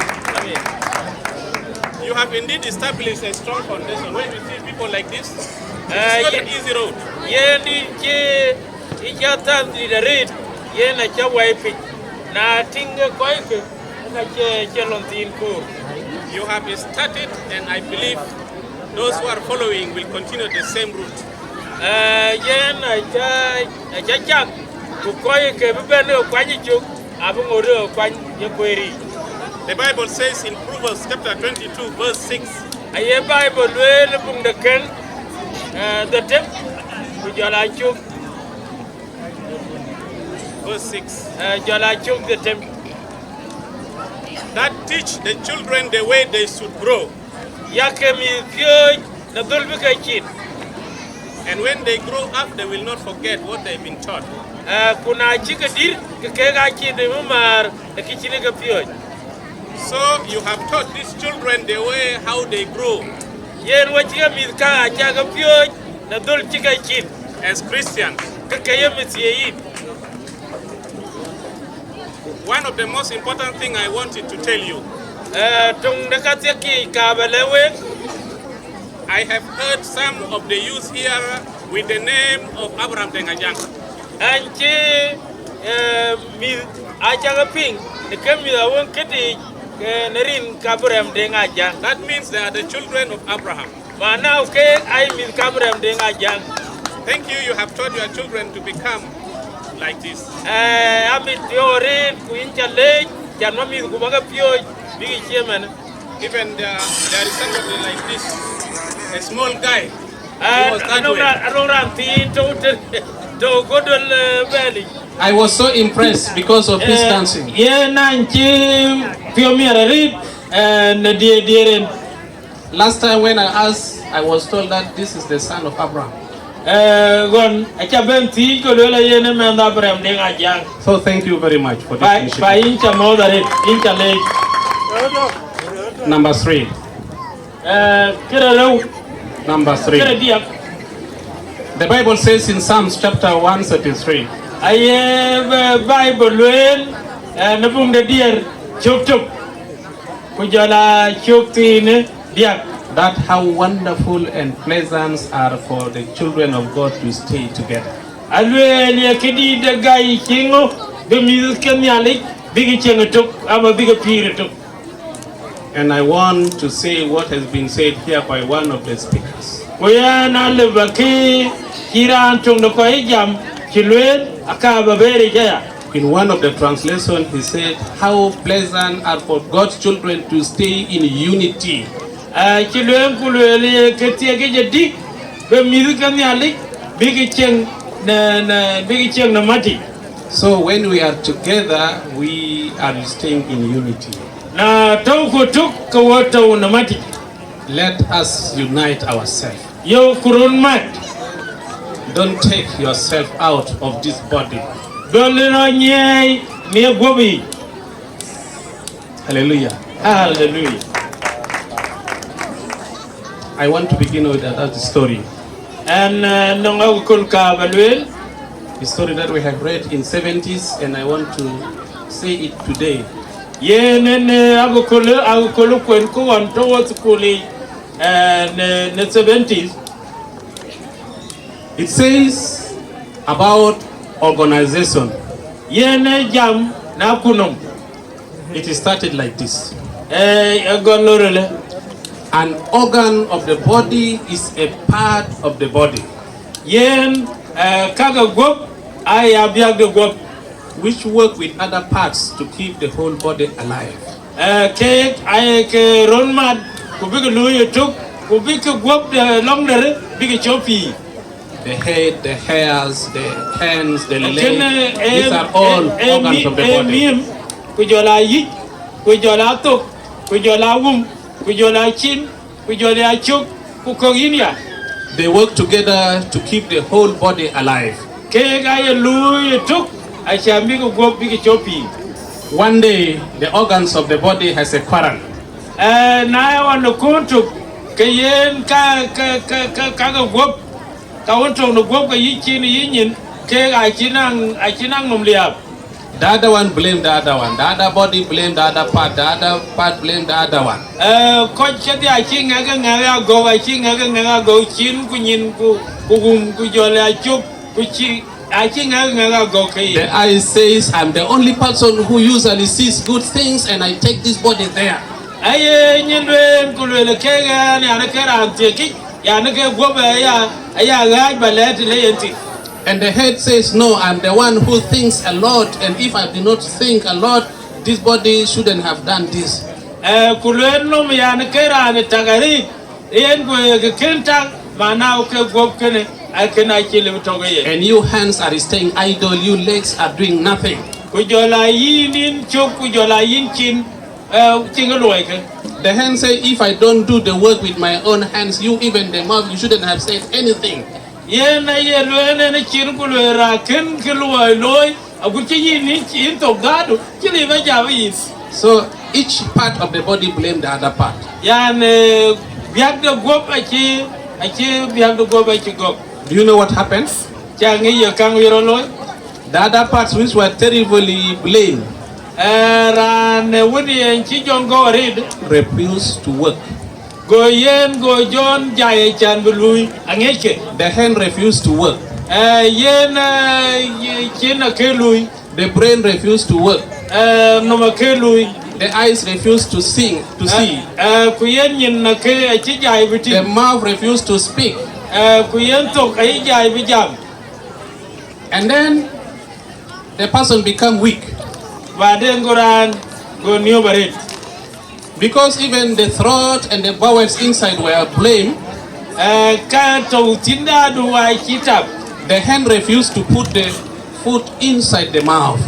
You have indeed established a strong foundation. When you see people like this, it's not an easy road. You have started, and I believe those who are following will continue the same route. The Bible says in Proverbs chapter 22 verse 6. Verse 6. That teach the children the way they should grow. And when they grow up, they will not forget what they've been taught. So you have taught these children the way how they grow. As Christians. One of the most important things I wanted to tell you. I have heard some of the youth here with the name of Abraham Dengajang. Anche mi Ajakguong the kemi da won kiti nerin Abraham Dengajang. That means they are the children of Abraham. Mana ke I mi Abraham Dengajang. Thank you. You have taught your children to become like this. Amit yore kuincha le janwa mi kubaga pio bigi chairman. Even there is somebody like this, a small guy. He was that way. I was so impressed because of his dancing. Last time when I asked, I was told that this is the son of Abraham. So thank you very much for this initiative. Number 3. Number 3. The Bible says in Psalms chapter 133. Bible that how wonderful and pleasant are for the children of God to stay together. And I want to say what has been said here by one of the speakers. In one of the translations, he said, how pleasant are for God's children to stay in unity. So when we are together, we are staying in unity. Let us unite ourselves. Don't take yourself out of this body. Hallelujah. Hallelujah. I want to begin with another story. And the story that we have read in 70s, and I want to say it today. It says about organization. It started like this. An organ of the body is a part of the body, which work with other parts to keep the whole body alive. The head, the hairs, the hands, the legs, these are all organs of the body. They work together to keep the whole body alive. One day, the organs of the body has a quarrel. The other one blamed the other one. The other body blamed the other part. The other part blamed the other one. The eye says, I'm the only person who usually sees good things, and I take this body there. And the head says, no, I'm the one who thinks a lot, and if I did not think a lot, this body shouldn't have done this. And you hands are staying idle, you legs are doing nothing. The hand say, if I don't do the work with my own hands, you even the mouth, you shouldn't have said anything. So each part of the body blame the other part. Do you know what happens? The other parts which were terribly blamed refuse to work. go yen go John Jay Chan Bului Angeke. The hand refused to work. Yen China Kelui. The brain refused to work. Noma Kelui. The eyes refused to see. Kuyen Yin Nake Chijai Biti. The mouth refused to speak. Kuyen Tok Aijai Bijam. And then the person become weak. Baden Goran go new barit. Because even the throat and the bowels inside were blamed. The hand refused to put the food inside the mouth.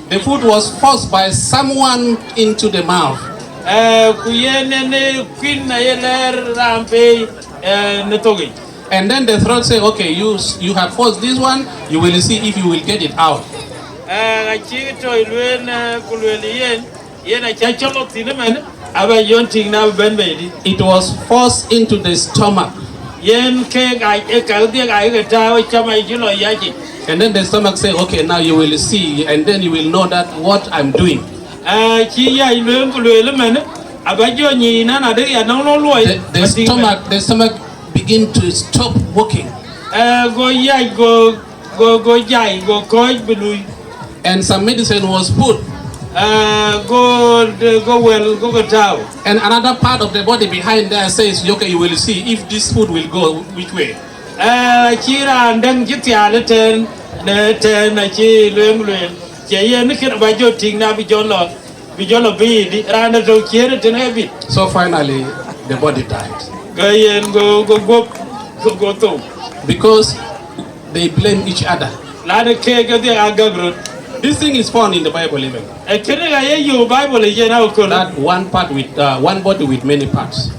The food was forced by someone into the mouth. And then the throat say, okay, you have forced this one, you will see if you will get it out. It was forced into the stomach. And then the stomach say, okay, now you will see, and then you will know that what I'm doing. The stomach begin to stop working. And some medicine was put. And another part of the body behind there says, okay, you will see if this food will go which way. So finally, the body died. Because they blame each other. This thing is found in the Bible even. That one part with one body with many parts.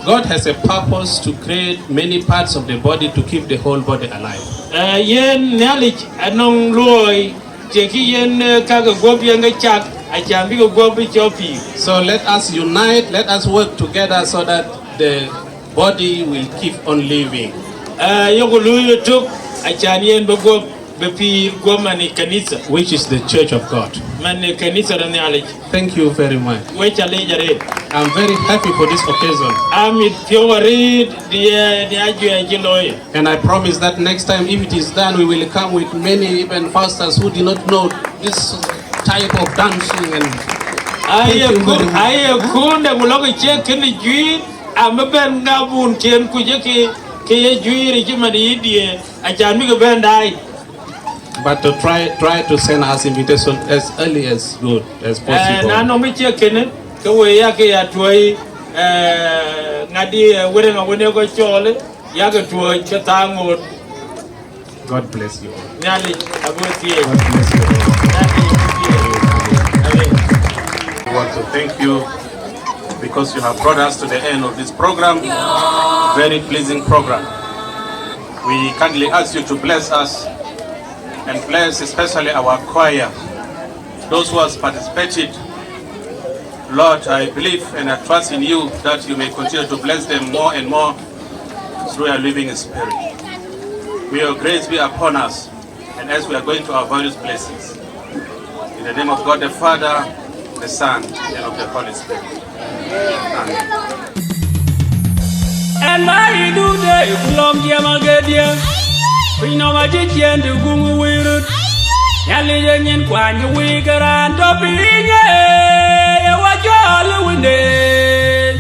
God has a purpose to create many parts of the body to keep the whole body alive. So let us unite, let us work together so that the body will keep on living. Which is the Church of God. Thank you very much. I'm very happy for this occasion. And I promise that next time, if it is done, we will come with many even pastors who do not know this type of dancing. And thank you very much. But to try to send us invitation as early as good as possible. God bless you all. God bless you all. I want to thank you because you have brought us to the end of this program. Very pleasing program. We kindly ask you to bless us and bless especially our choir, those who have participated. Lord, I believe and I trust in you that you may continue to bless them more and more through your living spirit. May your grace be upon us, and as we are going to our various places. In the name of God the Father, the Son, and of the Holy Spirit. Amen. And I do the long Yamagadia. We know what you can do, Gungu Wirut. Yalian Kwan, you weaker and topping. What you all windy.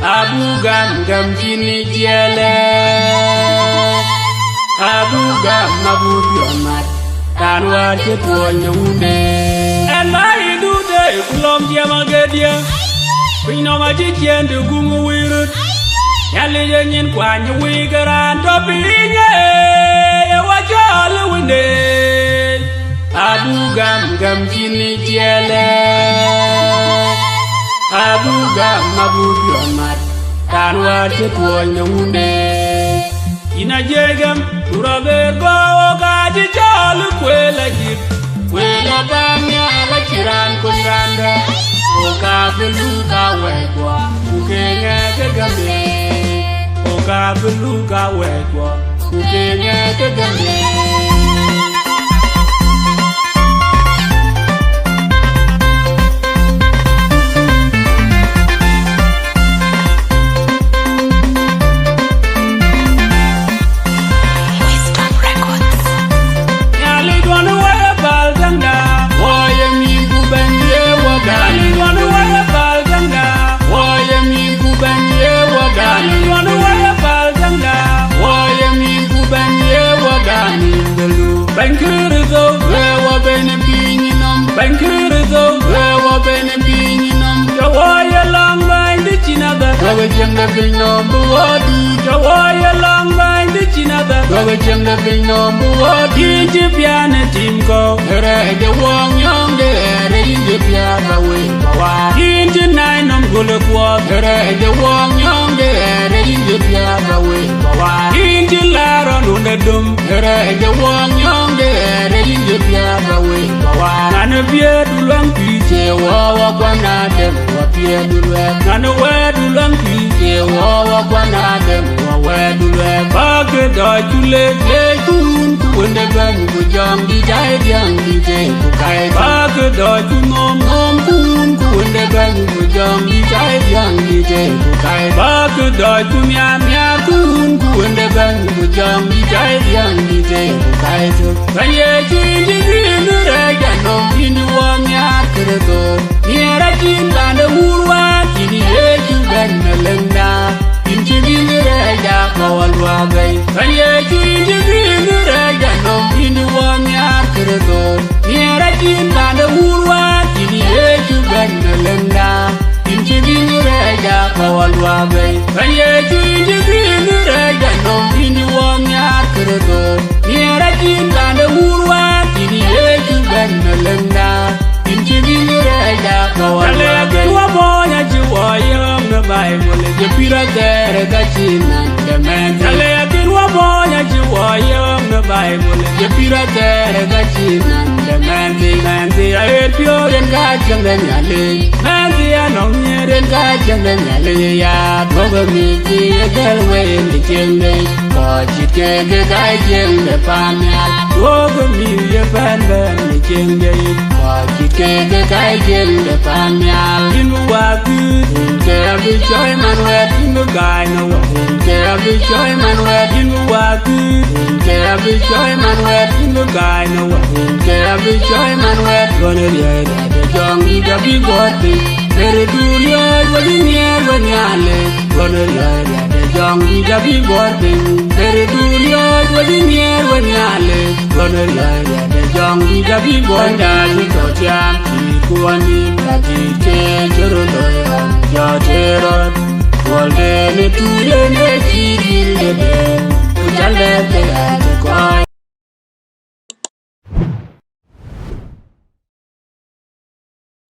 Abu Gam Gam Gini Giele. Abu Gam Nabu Yomat. Can watch it on the wound. And I do the long Yamagadia. We know what you can do, Gungu Wirut. Yalian Kwan, you weaker and topping. What you all windy. Abu Gam Gam Gini Giele. Abu Gam Nabu Yomat. Can watch it on the wound. In a jagam, Urabe go, Gaji Jolly Quella Gip. Quella Banya, like Iran Kundanda. Oka Beluga Wegwa, Ukenya Gagame. Oka Beluga Wegwa, Ukenya Gagame. Bankurizo, wewa bene pininum. Bankurizo, wewa bene pininum. Jawaya lang bind the chinada. Gawa jemda pinom buwadu. Jawaya lang bind the chinada. Gawa jemda pinom buwadu. Inji piana timko. Here jawong yong de. Here inji piana we bawa. Inji nainum gulukwa. Here jawong yong de. Here inji piana we bawa. Inji laron undadum. Here jawong yong de. Here inji piana we bawa. Nana biedu lang pije wawa kwana dem. Nana wedu lang pije wawa kwana dem. Wedu le bake da chule le kun kuende ben kujang di jai diang di je kukai bake da chunom nom kun kuende ben kujang di jai diang di je kukai bake da chumya mya kun kuende ben kujang di jai diang di je kukai tu kanye chindi ginu raja nom inu wa mya kredo niera chinda na urwa chini echu ben melenda inchi ginu raja kawalwa gai kanye chindi ginu raja nom inu wa mya kredo niera chinda na urwa chini echu ben melenda inchi ginu raja kawalwa gai kanye chindi ginu raja nom inu wa mya kredo niera chinda na urwa chini echu ben melenda inchi ginu raja kawalwa gai wa bonya jiwa yam na Bible je pira tere gachina kemen ale adirwa bonya jiwa yam na Bible je pira tere gachina kemen di ae pio den gachang den yale nanti anong nyeren gachang den yale ya gogo mi ji galwe ni chende ko chike ge gachang de pamya gogo mi ye pande ni chende ko chike ge gachang de pamya inu wa ku every joy man wet in the guy no every joy man wet in the waku every joy man wet in the guy no every joy man wet gonna ride the young the big body very dunya when near when yale gonna ride the young the big body very dunya when near when yale gonna ride the young the big body to jam kuani kati chero ya terot walde ne tule ne chiri ne kujale